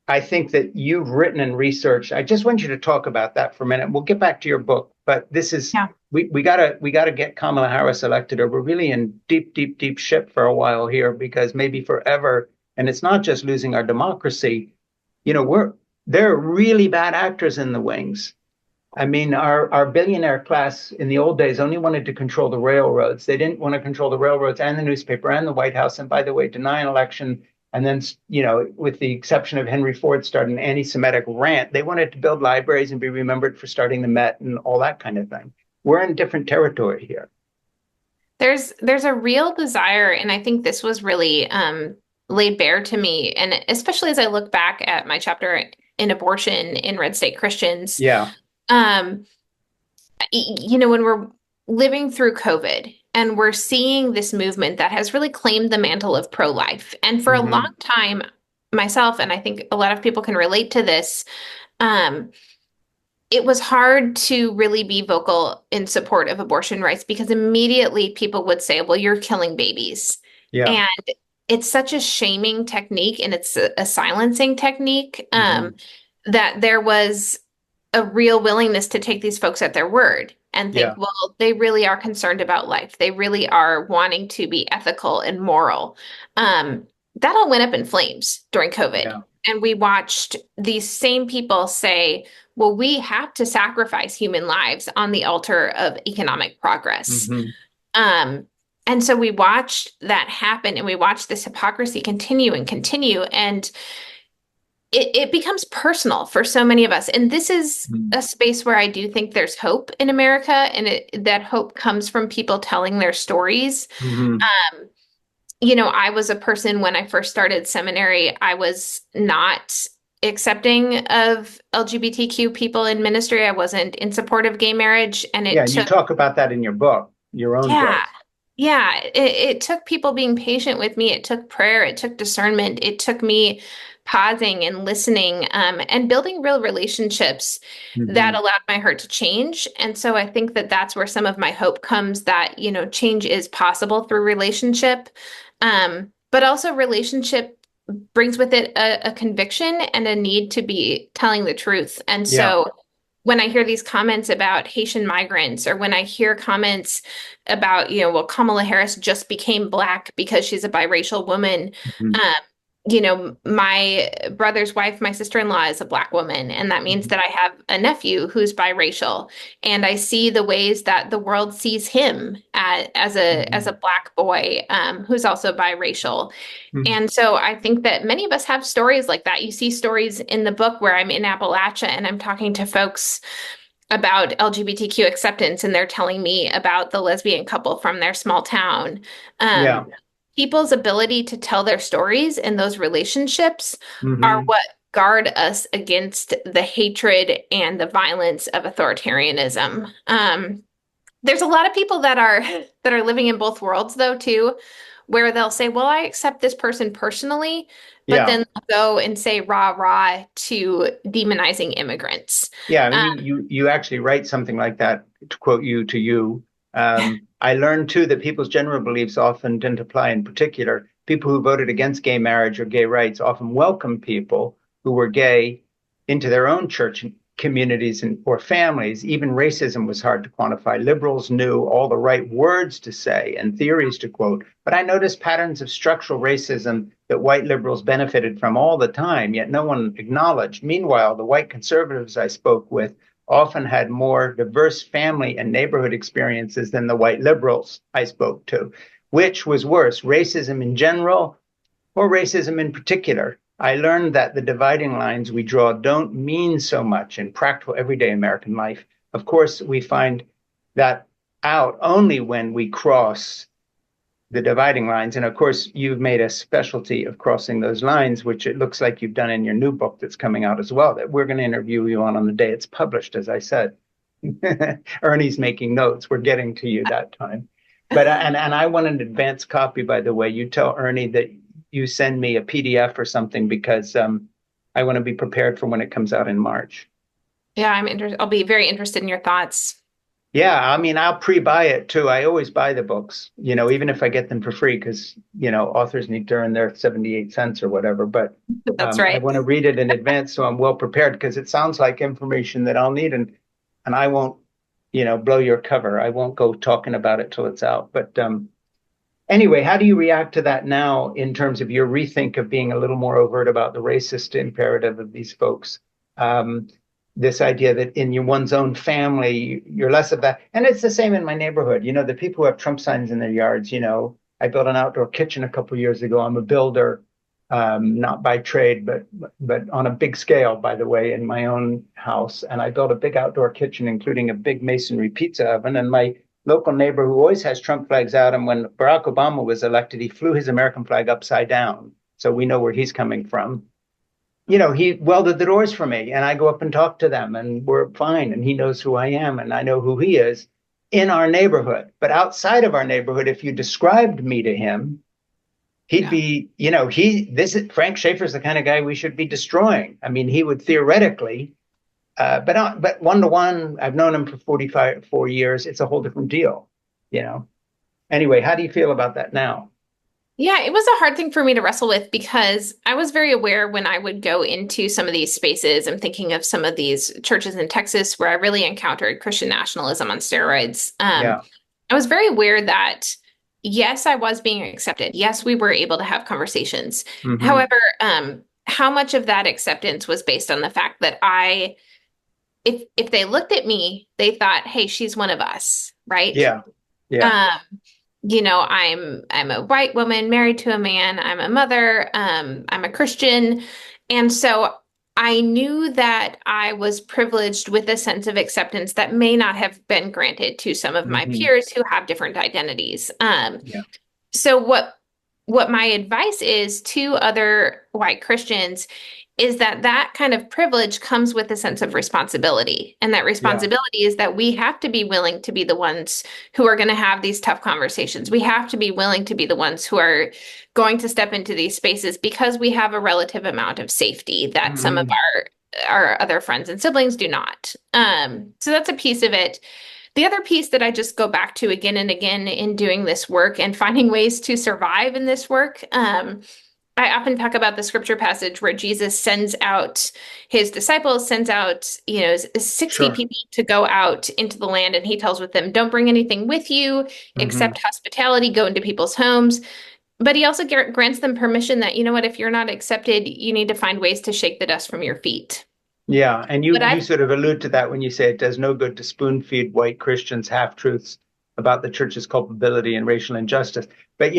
I think that you've written and researched. I just want you to talk about that for a minute. We'll get back to your book, but this is Yeah. we gotta get Kamala Harris elected, or we're really in deep, deep, deep shit for a while here, because maybe forever. And it's not just losing our democracy. We're there are really bad actors in the wings. I mean, our billionaire class in the old days only wanted to control the railroads. They didn't want to control the railroads and the newspaper and the White House. And by the way, deny an election And then, with the exception of Henry Ford starting an anti-Semitic rant, they wanted to build libraries and be remembered for starting the Met and all that kind of thing. We're in different territory here. There's a real desire, and I think this was really laid bare to me, and especially as I look back at my chapter in abortion in Red State Christians, Yeah. um, when we're living through COVID and we're seeing this movement that has really claimed the mantle of pro-life, and for a long Hmm. time, myself, and I think a lot of people can relate to this, um, it was hard to really be vocal in support of abortion rights because immediately people would say, well, you're killing babies. Yeah. And it's such a shaming technique and it's a silencing technique Hmm. that there was a real willingness to take these folks at their word and think, Yeah. well, they really are concerned about life. They really are wanting to be ethical and moral. Um, that all went up in flames during COVID. Yeah. And we watched these same people say, well, we have to sacrifice human lives on the altar of economic progress. Hmm. Um, and so we watched that happen and we watched this hypocrisy continue and continue. And it becomes personal for so many of us. And this is a space where I do think there's hope in America, and that hope comes from people telling their stories. Hmm. Um, I was a person when I first started seminary, I was not accepting of LGBTQ people in ministry. I wasn't in support of gay marriage. And Yeah. it And you took, talk about that in your book, your own yeah, book. yeah, it took people being patient with me. It took prayer. It took discernment. It took me pausing and listening, and building real relationships that Hmm. allowed my heart to change. And so I think that that's where some of my hope comes that, change is possible through relationship. But also relationship brings with it a conviction and a need to be telling the truth. And Yeah. so when I hear these comments about Haitian migrants, or when I hear comments about, well, Kamala Harris just became black because she's a biracial woman. Hmm. Um, my brother's wife, my sister-in-law is a black woman, and that means that I have a nephew who's biracial, and I see the ways that the world sees him as a Hmm. black boy, who's also biracial. Hmm. And so I think that many of us have stories like that. You see stories in the book where I'm in Appalachia and I'm talking to folks about LGBTQ acceptance, and they're telling me about the lesbian couple from their small town. Yeah. People's ability to tell their stories and those relationships are Hmm. what guard us against the hatred and the violence of authoritarianism. There's a lot of people that are living in both worlds though too, where they'll say, "Well, I accept this person personally," but Yeah. then they'll go and say rah rah to demonizing immigrants. Yeah, I mean, Um, you actually write something like that, to quote you to you. I learned too that people's general beliefs often didn't apply. In particular, people who voted against gay marriage or gay rights often welcomed people who were gay into their own church communities or families. Even racism was hard to quantify. Liberals knew all the right words to say and theories to quote, but I noticed patterns of structural racism that white liberals benefited from all the time, yet no one acknowledged. Meanwhile, the white conservatives I spoke with often had more diverse family and neighborhood experiences than the white liberals I spoke to. Which was worse, racism in general or racism in particular? I learned that the dividing lines we draw don't mean so much in practical everyday American life. Of course, we find that out only when we cross the dividing lines. And of course, you've made a specialty of crossing those lines, which it looks like you've done in your new book that's coming out as well, that we're going to interview you on the day it's published, as I said. Ernie's making notes. We're getting to you that time. But and I want an advance copy, by the way. You tell Ernie that you send me a PDF or something because I want to be prepared for when it comes out in March. yeah, I'm interested. I'll be very interested in your thoughts. Yeah, I mean, I'll pre-buy it too. I always buy the books, even if I get them for free, because, authors need to earn their 78 cents or whatever. But That's I right. want to read it in advance so I'm well prepared because it sounds like information that I'll need, and I won't, blow your cover. I won't go talking about it till it's out. But anyway, how do you react to that now in terms of your rethink of being a little more overt about the racist imperative of these folks? Um, this idea that in one's own family, you're less of that. And it's the same in my neighborhood. The people who have Trump signs in their yards, I built an outdoor kitchen a couple of years ago. I'm a builder. not by trade, but on a big scale, by the way, in my own house. And I built a big outdoor kitchen, including a big masonry pizza oven. And my local neighbor, who always has Trump flags out, and when Barack Obama was elected, he flew his American flag upside down. So we know where he's coming from. He welded the doors for me, and I go up and talk to them, and we're fine. And he knows who I am, and I know who he is in our neighborhood. But outside of our neighborhood, if you described me to him, he'd Yeah. be, Frank Schaeffer's the kind of guy we should be destroying. I mean, he would theoretically, but one to one, I've known him for 4 years. It's a whole different deal, you know. Anyway, how do you feel about that now? Yeah, it was a hard thing for me to wrestle with because I was very aware when I would go into some of these spaces. I'm thinking of some of these churches in Texas where I really encountered Christian nationalism on steroids. Yeah. I was very aware that, yes, I was being accepted. Yes, we were able to have conversations. Hmm. However, how much of that acceptance was based on the fact that if they looked at me, they thought, hey, she's one of us, right? Yeah. Yeah. Um, I'm a white woman married to a man. I'm a mother. I'm a Christian. And so I knew that I was privileged with a sense of acceptance that may not have been granted to some of my Hmm. peers who have different identities. Yeah. So what my advice is to other white Christians is that that kind of privilege comes with a sense of responsibility. And that Yeah. responsibility is that we have to be willing to be the ones who are going to have these tough conversations. We have to be willing to be the ones who are going to step into these spaces because we have a relative amount of safety that some of Hmm. our other friends and siblings do not. So that's a piece of it. The other piece that I just go back to again and again in doing this work and finding ways to survive in this work. I often talk about the scripture passage where Jesus sends out his disciples, sends out, 60 Sure. people to go out into the land, and he tells with them, don't bring anything with you Hmm. except hospitality, go into people's homes. But he also grants them permission that, you know what, if you're not accepted, you need to find ways to shake the dust from your feet. Yeah, and you But you I've sort of allude to that when you say it does no good to spoon feed white Christians half-truths about the church's culpability and racial injustice. But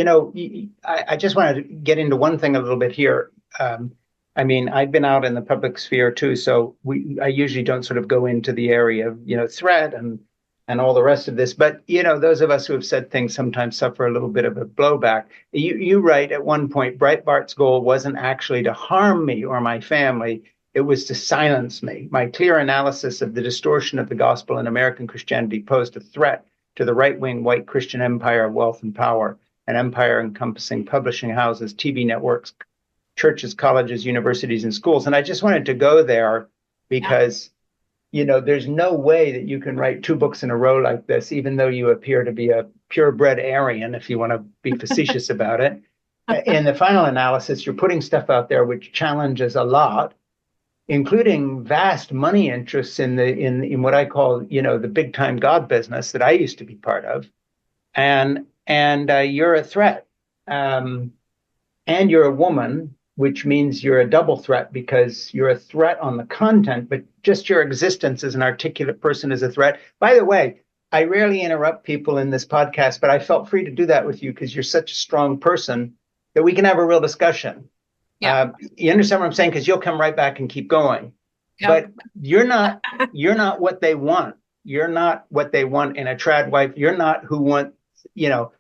I just wanted to get into one thing a little bit here. I mean, I've been out in the public sphere too, so I usually don't sort of go into the area of threat and all the rest of this. But those of us who have said things sometimes suffer a little bit of a blowback. You write at one point, Breitbart's goal wasn't actually to harm me or my family. It was to silence me. My clear analysis of the distortion of the gospel in American Christianity posed a threat to the right wing white Christian empire of wealth and power, an empire encompassing publishing houses, TV networks, churches, colleges, universities, and schools. And I just wanted to go there Yeah. because, there's no way that you can write two books in a row like this, even though you appear to be a purebred Aryan, if you want to be facetious about it. In the final analysis, you're putting stuff out there which challenges a lot, including vast money interests in what I call, the big time God business that I used to be part of, and you're a threat, um, and you're a woman, which means you're a double threat because you're a threat on the content, but just your existence as an articulate person is a threat. By the way, I rarely interrupt people in this podcast, but I felt free to do that with you because you're such a strong person that we can have a real discussion. Yeah. You understand what I'm saying? Because you'll come right back and keep going. Yep. But you're not what they want. You're not what they want in a trad wife. You're not who want, you know.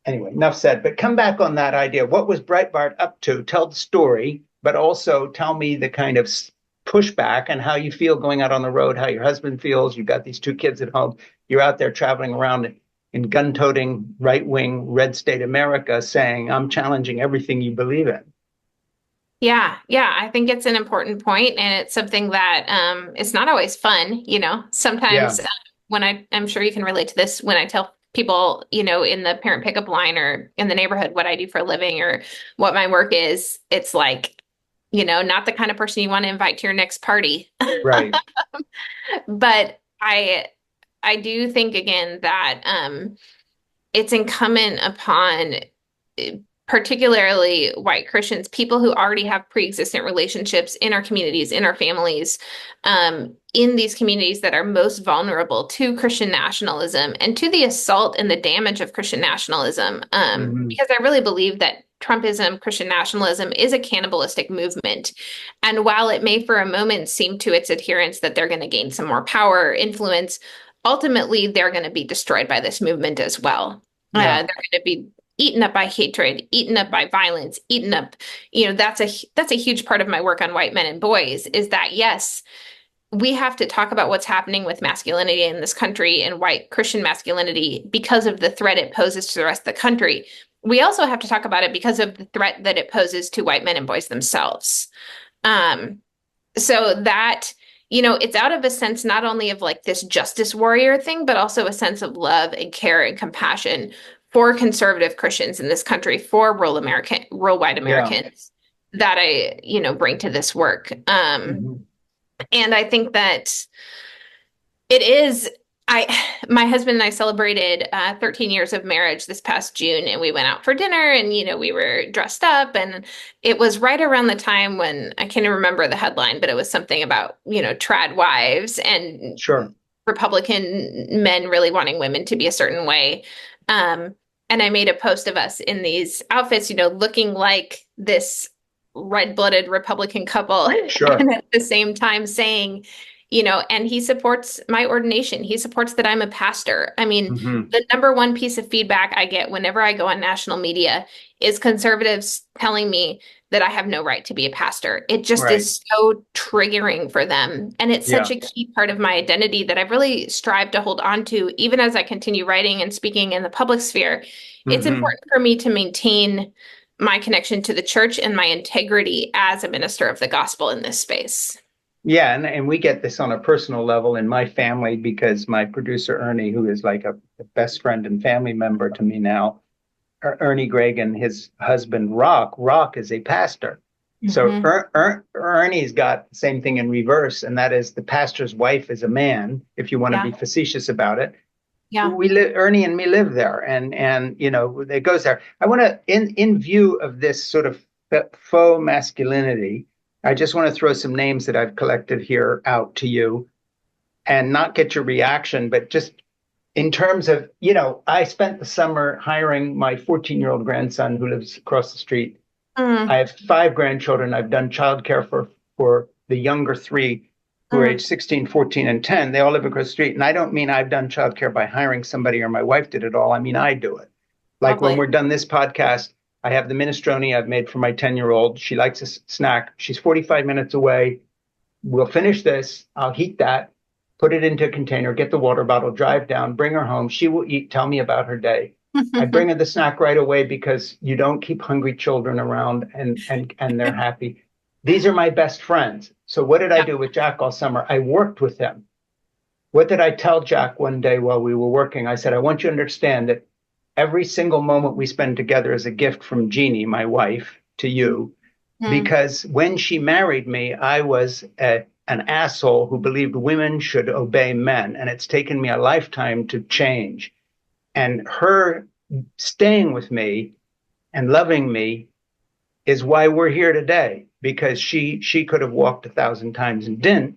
Anyway, enough said. But come back on that idea. What was Breitbart up to? Tell the story, but also tell me the kind of pushback and how you feel going out on the road, how your husband feels. You've got these two kids at home. You're out there traveling around in gun-toting right-wing red state America saying, I'm challenging everything you believe in. Yeah, yeah, I think it's an important point, and it's something that it's not always fun, Yeah, Sometimes when I'm sure you can relate to this when I tell people, in the parent pickup line or in the neighborhood what I do for a living or what my work is, it's like, not the kind of person you want to invite to your next party. right. But I do think again that it's incumbent upon particularly white Christians, people who already have pre-existent relationships in our communities, in our families, in these communities that are most vulnerable to Christian nationalism and to the assault and the damage of Christian nationalism. Hmm. Because I really believe that Trumpism, Christian nationalism is a cannibalistic movement. And while it may for a moment seem to its adherents that they're going to gain some more power or influence, ultimately they're going to be destroyed by this movement as well. Yeah. They're going to be eaten up by hatred, eaten up by violence, eaten up. That's a huge part of my work on white men and boys is that yes, we have to talk about what's happening with masculinity in this country and white Christian masculinity because of the threat it poses to the rest of the country. We also have to talk about it because of the threat that it poses to white men and boys themselves. Um, so that, it's out of a sense not only of like this justice warrior thing, but also a sense of love and care and compassion for conservative Christians in this country, for rural white Yeah. Americans that I, bring to this work. Hmm. And I think that it is. My husband and I celebrated 13 years of marriage this past June, and we went out for dinner, and we were dressed up, and it was right around the time when I can't even remember the headline, but it was something about trad wives and Sure. Republican men really wanting women to be a certain way. Um, and I made a post of us in these outfits, looking like this red-blooded Republican couple, Sure. and at the same time saying, and he supports my ordination. He supports that I'm a pastor. I mean, Hmm. the number one piece of feedback I get whenever I go on national media is conservatives telling me that I have no right to be a pastor. It just Right. is so triggering for them. And it's such Yeah. a key part of my identity that I've really strived to hold on to, even as I continue writing and speaking in the public sphere. It's Hmm. important for me to maintain my connection to the church and my integrity as a minister of the gospel in this space. Yeah, and we get this on a personal level in my family because my producer Ernie, who is like a best friend and family member to me now, Ernie Gregg and his husband Rock is a pastor. So Hmm. Ernie's got the same thing in reverse, and that is the pastor's wife is a man. If you want to Yeah. be facetious about it, Yeah. we live. Ernie and me live there, and it goes there. I want to, in view of this sort of faux masculinity, I just want to throw some names that I've collected here out to you, and not get your reaction, but just in terms of, I spent the summer hiring my 14-year-old grandson who lives across the street. I Mm, have five grandchildren. I've done childcare for the younger three who are age mm, 16, 14, and 10. They all live across the street. And I don't mean I've done childcare by hiring somebody or my wife did it all. I mean, I do it. Like when lovely. we're done this podcast, I have the minestrone I've made for my 10-year-old. She likes a snack. She's 45 minutes away. We'll finish this. I'll heat that, put it into a container, get the water bottle, drive down, bring her home. She will eat, tell me about her day. I bring her the snack right away because you don't keep hungry children around and they're happy. These are my best friends. So what did I Yeah. do with Jack all summer? I worked with him. What did I tell Jack one day while we were working? I said, I want you to understand that every single moment we spend together is a gift from Jeannie, my wife, to you Mm, because when she married me, I was an asshole who believed women should obey men. And it's taken me a lifetime to change. And her staying with me and loving me is why we're here today, because she could have walked 1,000 times and didn't.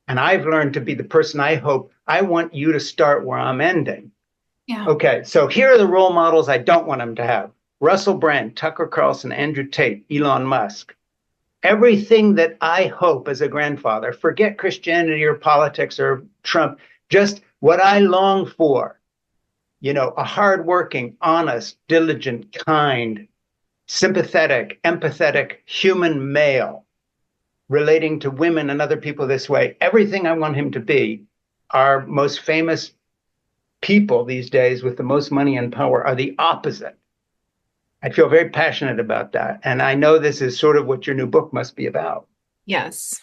And I've learned to be the person I want you to start where I'm ending. yeah. Okay, so here are the role models I don't want them to have. Russell Brand, Tucker Carlson, Andrew Tate, Elon Musk. Everything that I hope as a grandfather, forget Christianity or politics or Trump, just what I long for, a hardworking, honest, diligent, kind, sympathetic, empathetic human male relating to women and other people this way. Everything I want him to be. Our most famous people these days with the most money and power are the opposite. I feel very passionate about that. And I know this is sort of what your new book must be about. Yes.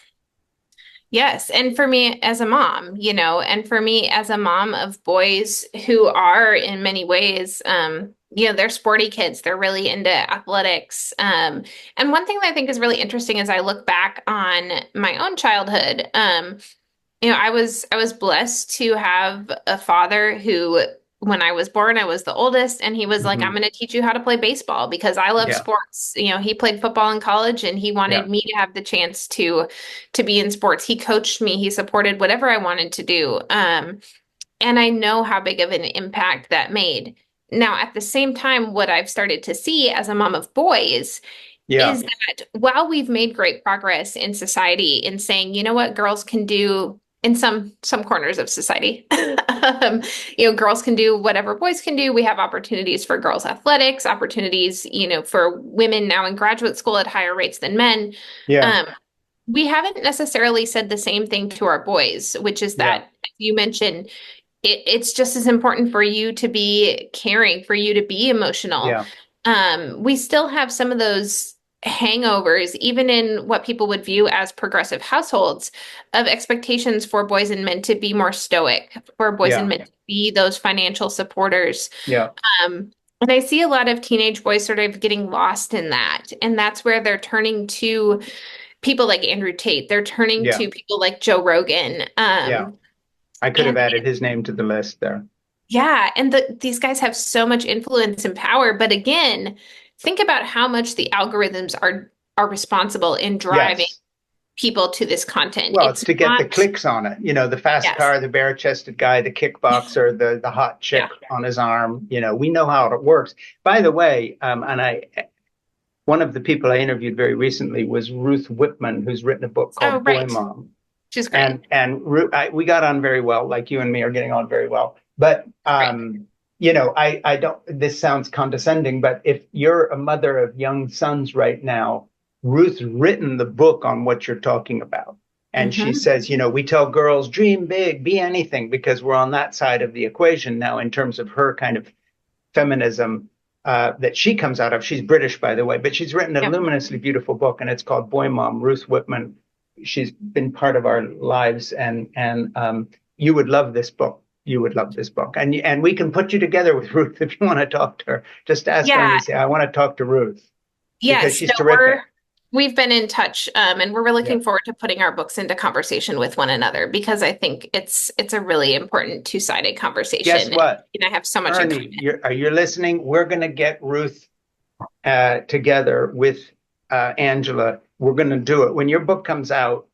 Yes. And for me as a mom, and for me as a mom of boys who are in many ways, they're sporty kids. They're really into athletics. And one thing that I think is really interesting as I look back on my own childhood, I was blessed to have a father who, when I was born, I was the oldest, and he was like, "I'm Mm-hmm. going to teach you how to play baseball because I love Yeah. sports." He played football in college, and he Yeah. wanted me to have the chance to be in sports. He coached me. He supported whatever I wanted to do. And I know how big of an impact that made. Now, at the same time, what I've started to see as a mom of boys Yeah. is that while we've made great progress in society in saying, you know what, girls can do in some corners of society, girls can do whatever boys can do. We have opportunities for girls' athletics, opportunities, for women now in graduate school at higher rates than men. Yeah. Um, we haven't necessarily said the same thing to our boys, which is Yeah. that you mentioned it's just as important for you to be caring, for you to be emotional. Yeah. We still have some of those hangovers, even in what people would view as progressive households, of expectations for boys and men to be more stoic, for boys and Yeah. men to be those financial supporters. Yeah. And I see a lot of teenage boys sort of getting lost in that. And that's where they're turning to people like Andrew Tate. They're turning Yeah. to people like Joe Rogan. Yeah. I could have And added his name to the list there. Yeah, and these guys have so much influence and power. But again, think about how much the algorithms are responsible in driving Yes. people to this content. Well, it's It's to get the not, clicks on it. The fast yes, car, the bare-chested guy, the kickboxer, the hot chick yeah. on his arm. We know how it works. By the way, one of the people I interviewed very recently was Ruth Whitman, who's written a book Oh, called Boy right. Mom. She's great. And we got on very well, like you and me are getting on very well. But Right. I don't. This sounds condescending, but if you're a mother of young sons right now, Ruth's written the book on what you're talking about, and she Hmm. says, we tell girls dream big, be anything, because we're on that side of the equation now in terms of her kind of feminism that she comes out of. She's British, by the way, but she's written a Yep. luminously beautiful book, and it's called Boy Mom. Ruth Whitman. She's been part of our lives, and you would love this book. You would love this book, and we can put you together with Ruth if you want to talk to her. Just ask her Yeah. and say, I want to talk to Ruth because Yes. she's No, terrific. we've been in touch, and we're really Yeah. looking forward to putting our books into conversation with one another because I think it's a really important two-sided Guess conversation, what, and I have so much in Ernie? common. You're listening. We're going to get Ruth together with Angela. We're going to do it when your book comes out.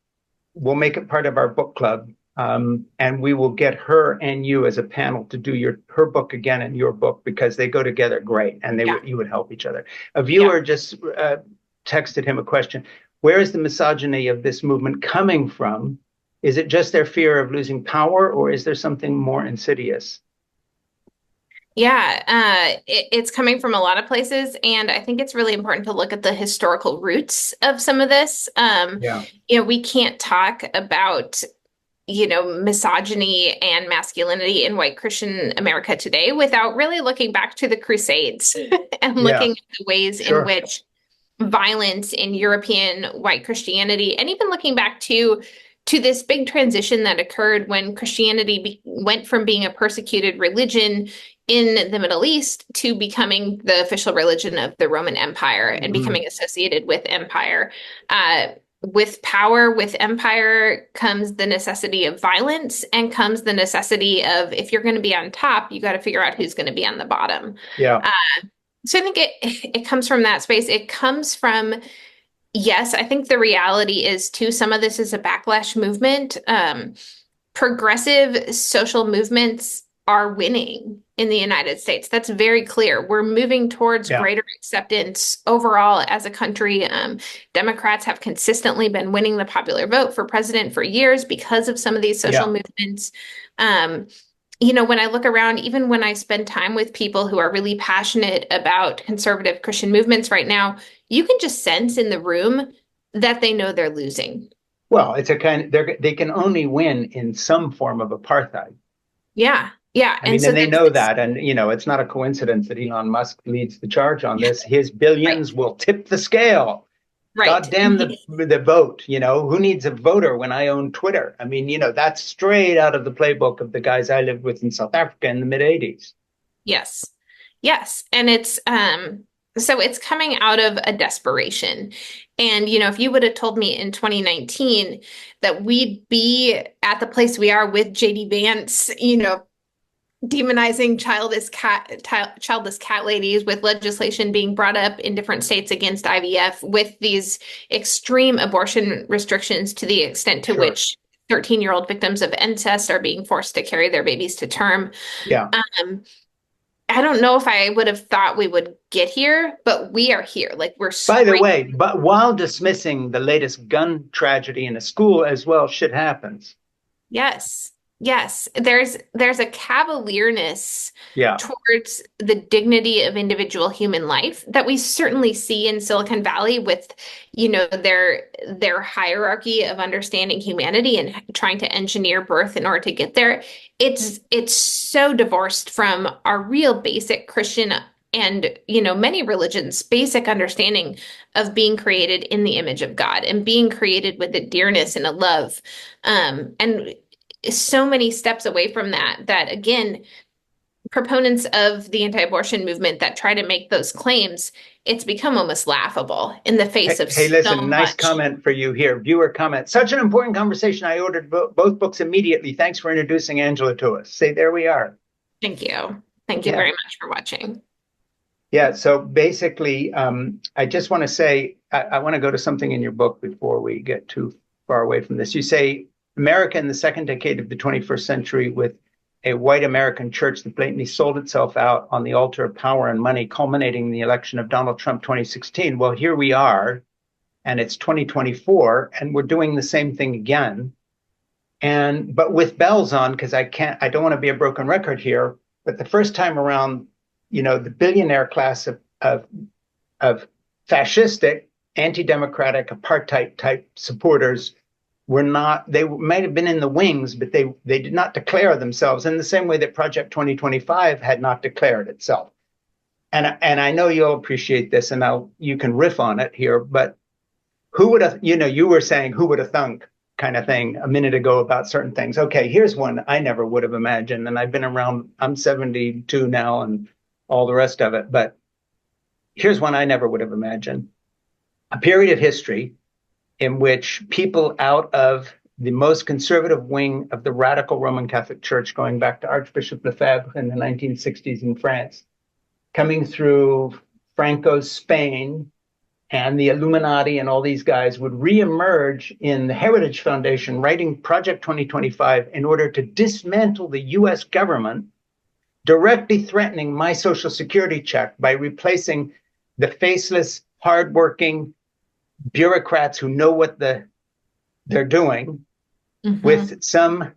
We'll make it part of our book club, and we will get her and you as a panel to do her book again and your book because they go together great, and Yeah. you would help each other. A Yeah. viewer just texted him a question: where is the misogyny of this movement coming from? Is it just their fear of losing power, or is there something more insidious? Yeah, it's coming from a lot of places, and I think it's really important to look at the historical roots of some of this. Yeah, We can't talk about, misogyny and masculinity in white Christian America today without really looking back to the Crusades and yeah, looking at the ways in sure. which violence in European white Christianity, and even looking back to this big transition that occurred when Christianity went from being a persecuted religion in the Middle East to becoming the official religion of the Roman Empire and Mhm. becoming associated with empire. With power, with empire comes the necessity of violence and comes the necessity of if you're going to be on top, you got to figure out who's going to be on the bottom. Yeah, So I think it comes from that space. It comes from, yes, I think the reality is too, some of this is a backlash movement. Progressive social movements are winning in the United States. That's very clear. We're moving towards yeah, greater acceptance overall as a country. Democrats have consistently been winning the popular vote for president for years because of some of these social yeah. movements. When I look around, even when I spend time with people who are really passionate about conservative Christian movements right now, you can just sense in the room that they know they're losing. Well, it's a kind of, they can only win in some form of apartheid. Yeah. Yeah. I And mean, so and they there's know this, that. And, it's not a coincidence that Elon Musk leads the charge on this. His right, billions will tip the scale. right. God damn the vote. Who needs a voter when I own Twitter? I mean, that's straight out of the playbook of the guys I lived with in South Africa in the mid 80s. Yes. Yes. And so it's coming out of a desperation. And if you would have told me in 2019 that we'd be at the place we are with JD Vance, demonizing childless cat ladies, with legislation being brought up in different states against IVF, with these extreme abortion restrictions to the extent to Sure. which 13-year-old victims of incest are being forced to carry their babies to term. Yeah. Um, I don't know if I would have thought we would get here, but we are here. Like we're By the scraping. way, but while dismissing the latest gun tragedy in a school as well, shit happens. Yes. Yes. There's a cavalierness Yeah. towards the dignity of individual human life that we certainly see in Silicon Valley with, their hierarchy of understanding humanity and trying to engineer birth in order to get there. It's so divorced from our real basic Christian and, many religions' basic understanding of being created in the image of God and being created with a dearness and a love. And so many steps away from that again, proponents of the anti-abortion movement that try to make those claims, it's become almost laughable in the face Hey, of hey, so listen, nice much. comment for you here. Viewer comment. Such an important conversation. I ordered both books immediately. Thanks for introducing Angela to us. Say, there we are. Thank you. Thank you Yeah. very much for watching. Yeah. So basically, I just want to say, I want to go to something in your book before we get too far away from this. You say America in the second decade of the 21st century, with a white American church that blatantly sold itself out on the altar of power and money, culminating in the election of Donald Trump 2016. Well, here we are, and it's 2024, and we're doing the same thing again. And but with bells on, because I don't want to be a broken record here, but the first time around, the billionaire class of fascistic, anti-democratic, apartheid type supporters were not, they might have been in the wings, but they did not declare themselves in the same way that Project 2025 had not declared itself. And I know you'll appreciate this, and you can riff on it here, but who would have, you were saying who would have thunk kind of thing a minute ago about certain things. Okay, here's one I never would have imagined. And I've been around, I'm 72 now and all the rest of it. But here's one I never would have imagined: a period of history in which people out of the most conservative wing of the radical Roman Catholic Church, going back to Archbishop Lefebvre in the 1960s in France, coming through Franco's Spain, and the Illuminati and all these guys would reemerge in the Heritage Foundation writing Project 2025 in order to dismantle the US government, directly threatening my Social Security check by replacing the faceless, hardworking bureaucrats who know what they're doing with some,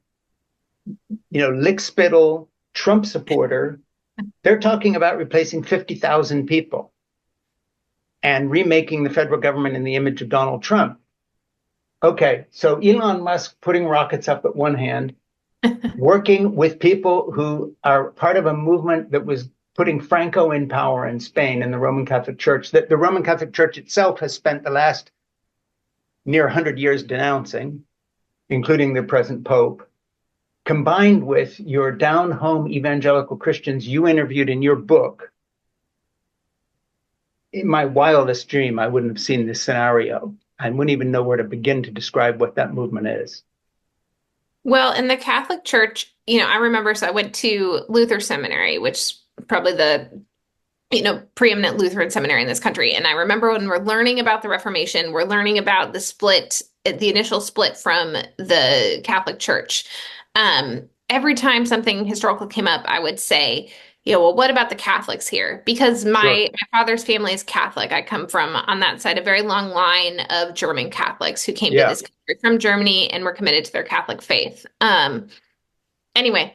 lickspittle Trump supporter. They're talking about replacing 50,000 people and remaking the federal government in the image of Donald Trump. Okay, so Elon Musk putting rockets up at one hand, working with people who are part of a movement that was putting Franco in power in Spain and the Roman Catholic Church, that the Roman Catholic Church itself has spent the last near 100 years denouncing, including the present Pope, combined with your down-home evangelical Christians you interviewed in your book. In my wildest dream, I wouldn't have seen this scenario. I wouldn't even know where to begin to describe what that movement is. Well, in the Catholic Church, I remember, so I went to Luther Seminary, which is probably the, preeminent Lutheran seminary in this country. And I remember when we're learning about the Reformation, we're learning about the initial split from the Catholic Church. Every time something historical came up, I would say, well, what about the Catholics here? Because Sure. my father's family is Catholic. I come from, on that side, a very long line of German Catholics who came to Yeah. this country from Germany and were committed to their Catholic faith. Anyway,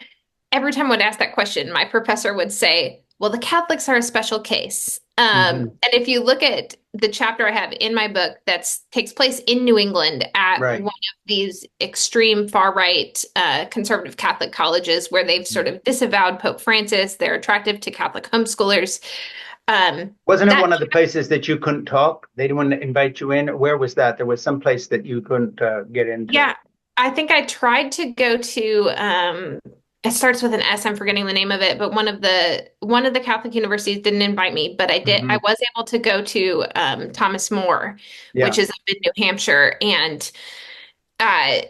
every time I would ask that question, my professor would say, well, the Catholics are a special case. Mm-hmm. And if you look at the chapter I have in my book that takes place in New England at Right. one of these extreme far-right conservative Catholic colleges where they've sort of disavowed Pope Francis, they're attractive to Catholic homeschoolers. Wasn't it That one of the places that you couldn't talk? They didn't want to invite you in? Where was that? There was some place that you couldn't get into. Yeah, I think I tried to go to it starts with an S, I'm forgetting the name of it, but one of the Catholic universities didn't invite me, but I Mm-hmm. was able to go to Thomas More, which Yeah. is up in New Hampshire, uh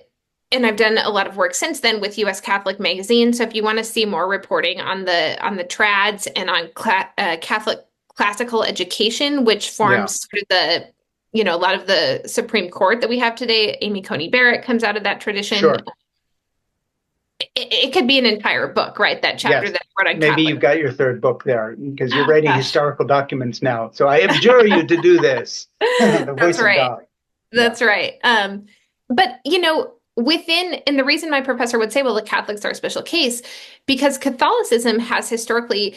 and I've done a lot of work since then with US Catholic Magazine. So if you want to see more reporting on the trads and on Catholic classical education, which Yeah. forms sort of a lot of the Supreme Court that we have today, Amy Coney Barrett comes out of that tradition. Sure. it could be an entire book, right? That chapter Yes. that I wrote on Maybe Catholic. you've got your third book there because you're Oh, writing gosh. historical documents now. So I abjure you to do this. The That's voice of right. God. Yeah. That's right. But and the reason my professor would say, well, the Catholics are a special case, because Catholicism has historically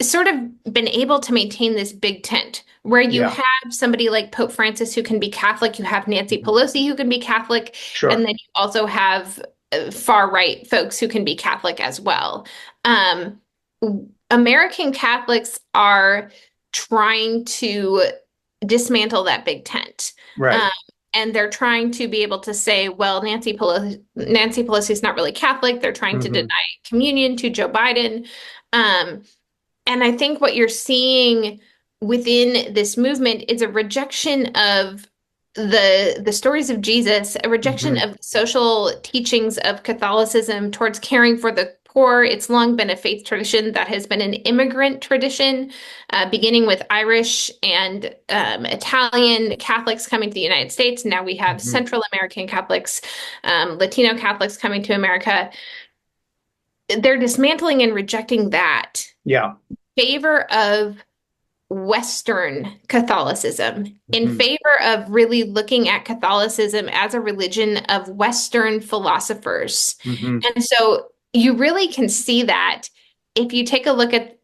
sort of been able to maintain this big tent where you Yeah. have somebody like Pope Francis who can be Catholic, you have Nancy Mhm. Pelosi who can be Catholic, and Sure. then you also have far right folks who can be Catholic as well. Um, American Catholics are trying to dismantle that big tent. Right. Um, and they're trying to be able to say, well, Nancy Pelosi is not really Catholic. They're trying to deny Hmm. communion to Joe Biden. Um, and I think what you're seeing within this movement is a rejection of the stories of Jesus, a rejection Hmm. of social teachings of Catholicism towards caring for the poor. It's long been a faith tradition that has been an immigrant tradition, beginning with Irish and Italian Catholics coming to the United States. Now we have Hmm. Central American Catholics, Latino Catholics coming to America. They're dismantling and rejecting that Yeah. favor of Western Catholicism, in Hmm. favor of really looking at Catholicism as a religion of Western philosophers. Hmm. And so you really can see that if you take a look at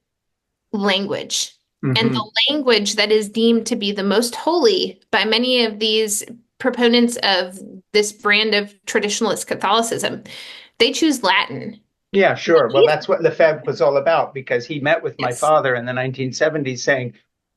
language and Hmm. the language that is deemed to be the most holy by many of these proponents of this brand of traditionalist Catholicism, they choose Latin. Yeah, sure. Well, that's what Lefebvre was all about because he met with my Yes. father in the 1970s saying,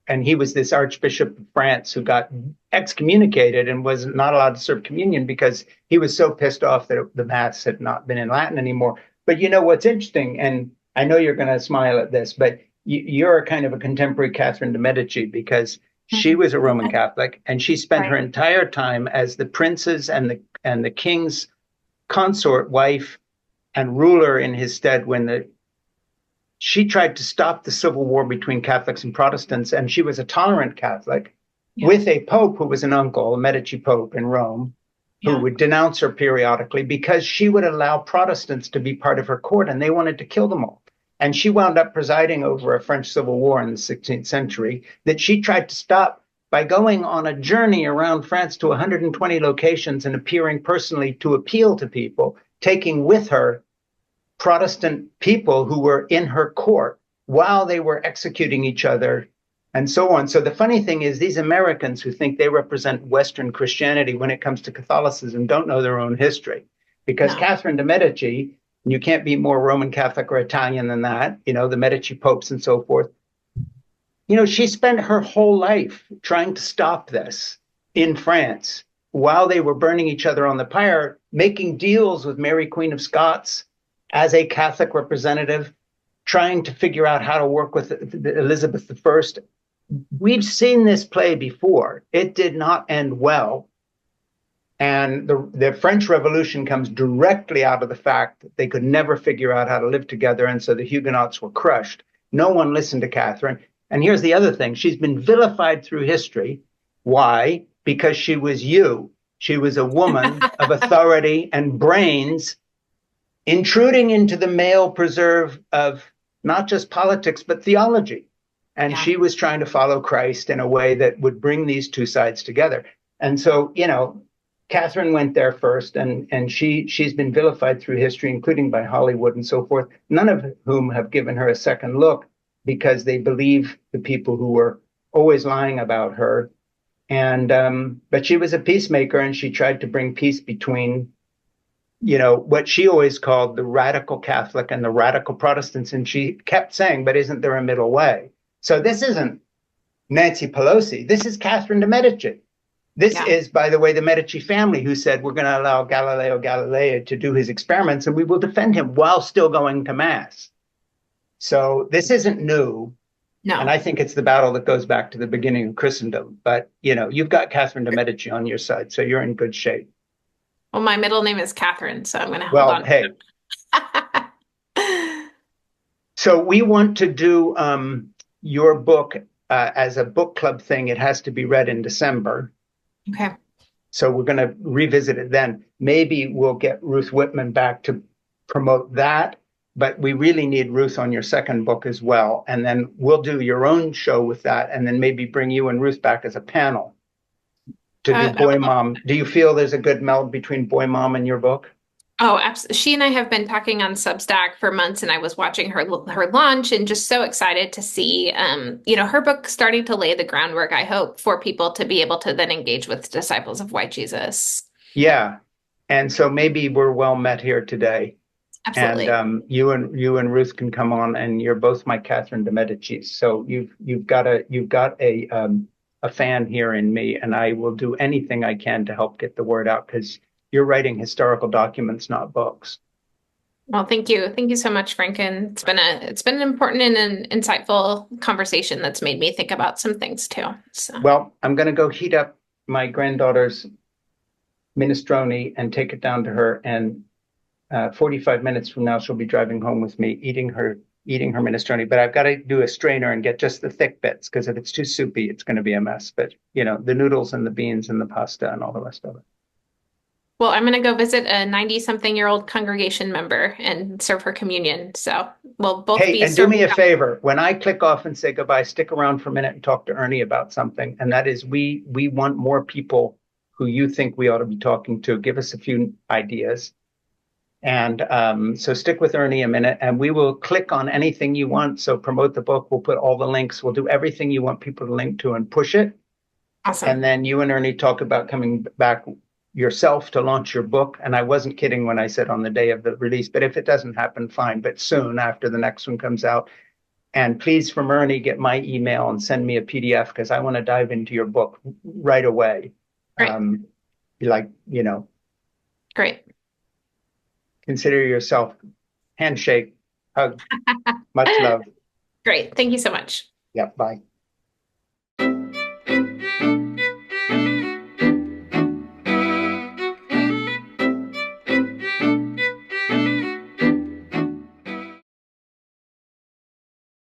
and he was this Archbishop of France who got excommunicated and was not allowed to serve communion because he was so pissed off that the Mass had not been in Latin anymore. But you know what's interesting, and I know you're going to smile at this, but you're kind of a contemporary Catherine de' Medici because she was a Roman Catholic and she spent her Right. entire time as the prince's and the king's consort wife and ruler in his stead when she tried to stop the civil war between Catholics and Protestants, and she was a tolerant Catholic Yeah. with a pope who was an uncle, a Medici pope in Rome, who Yeah. would denounce her periodically because she would allow Protestants to be part of her court, and they wanted to kill them all. And she wound up presiding over a French civil war in the 16th century that she tried to stop by going on a journey around France to 120 locations and appearing personally to appeal to people, taking with her Protestant people who were in her court while they were executing each other and so on. So the funny thing is, these Americans who think they represent Western Christianity when it comes to Catholicism don't know their own history. Because No. Catherine de' Medici, you can't be more Roman Catholic or Italian than that, the Medici popes and so forth. She spent her whole life trying to stop this in France while they were burning each other on the pyre, making deals with Mary, Queen of Scots as a Catholic representative, trying to figure out how to work with Elizabeth I. We've seen this play before. It did not end well. And the French Revolution comes directly out of the fact that they could never figure out how to live together. And so the Huguenots were crushed. No one listened to Catherine. And here's the other thing. She's been vilified through history. Why? Because she was you. She was a woman of authority and brains intruding into the male preserve of not just politics, but theology. And Yeah. she was trying to follow Christ in a way that would bring these two sides together. And so, Catherine went there first, and she's been vilified through history, including by Hollywood and so forth, none of whom have given her a second look because they believe the people who were always lying about her. And but she was a peacemaker, and she tried to bring peace between what she always called the radical Catholic and the radical Protestants. And she kept saying, but isn't there a middle way? So this isn't Nancy Pelosi. This is Catherine de' Medici. This Yeah. is, by the way, the Medici family who said, we're going to allow Galileo Galilei to do his experiments and we will defend him while still going to Mass. So this isn't new. And No. I think it's the battle that goes back to the beginning of Christendom. But, you've got Catherine de' Medici on your side, so you're in good shape. Well, my middle name is Catherine, so I'm going to hold Well, on. hey, so we want to do your book as a book club thing. It has to be read in December. Okay. So we're going to revisit it then. Maybe we'll get Ruth Whitman back to promote that. But we really need Ruth on your second book as well. And then we'll do your own show with that, and then maybe bring you and Ruth back as a panel to do I Boy would love. Mom. Do you feel there's a good meld between Boy Mom and your book? Oh, absolutely. She and I have been talking on Substack for months, and I was watching her launch and just so excited to see, her book starting to lay the groundwork, I hope, for people to be able to then engage with disciples of white Jesus. Yeah. And so maybe we're well met here today. And Absolutely. you and Ruth can come on, and you're both my Catherine de Medici. So you've got a fan here in me, and I will do anything I can to help get the word out because you're writing historical documents, not books. Well, thank you. Thank you so much, Franken. It's been an important and an insightful conversation that's made me think about some things too. So, Well, I'm going to go heat up my granddaughter's minestrone and take it down to her. And 45 minutes from now, she'll be driving home with me, eating her minestrone. But I've got to do a strainer and get just the thick bits because if it's too soupy, it's going to be a mess. But the noodles and the beans and the pasta and all the rest of it. well, I'm going to go visit a 90-something-year-old congregation member and serve her communion. So we'll both Hey, be and do serving. me a favor. When I click off and say goodbye, stick around for a minute and talk to Ernie about something. And that is we want more people who you think we ought to be talking to. Give us a few ideas. And so stick with Ernie a minute and we will click on anything you want. So promote the book. We'll put all the links. We'll do everything you want people to link to and push it. And Awesome. then you and Ernie talk about coming back yourself to launch your book. And I wasn't kidding when I said on the day of the release, but if it doesn't happen, fine. But soon after the next one comes out. And please, from Ernie, get my email and send me a PDF because I want to dive into your book right away. Great. Um, like, Great. consider yourself handshake, hug, much love. Great. Thank you so much. Yeah, bye.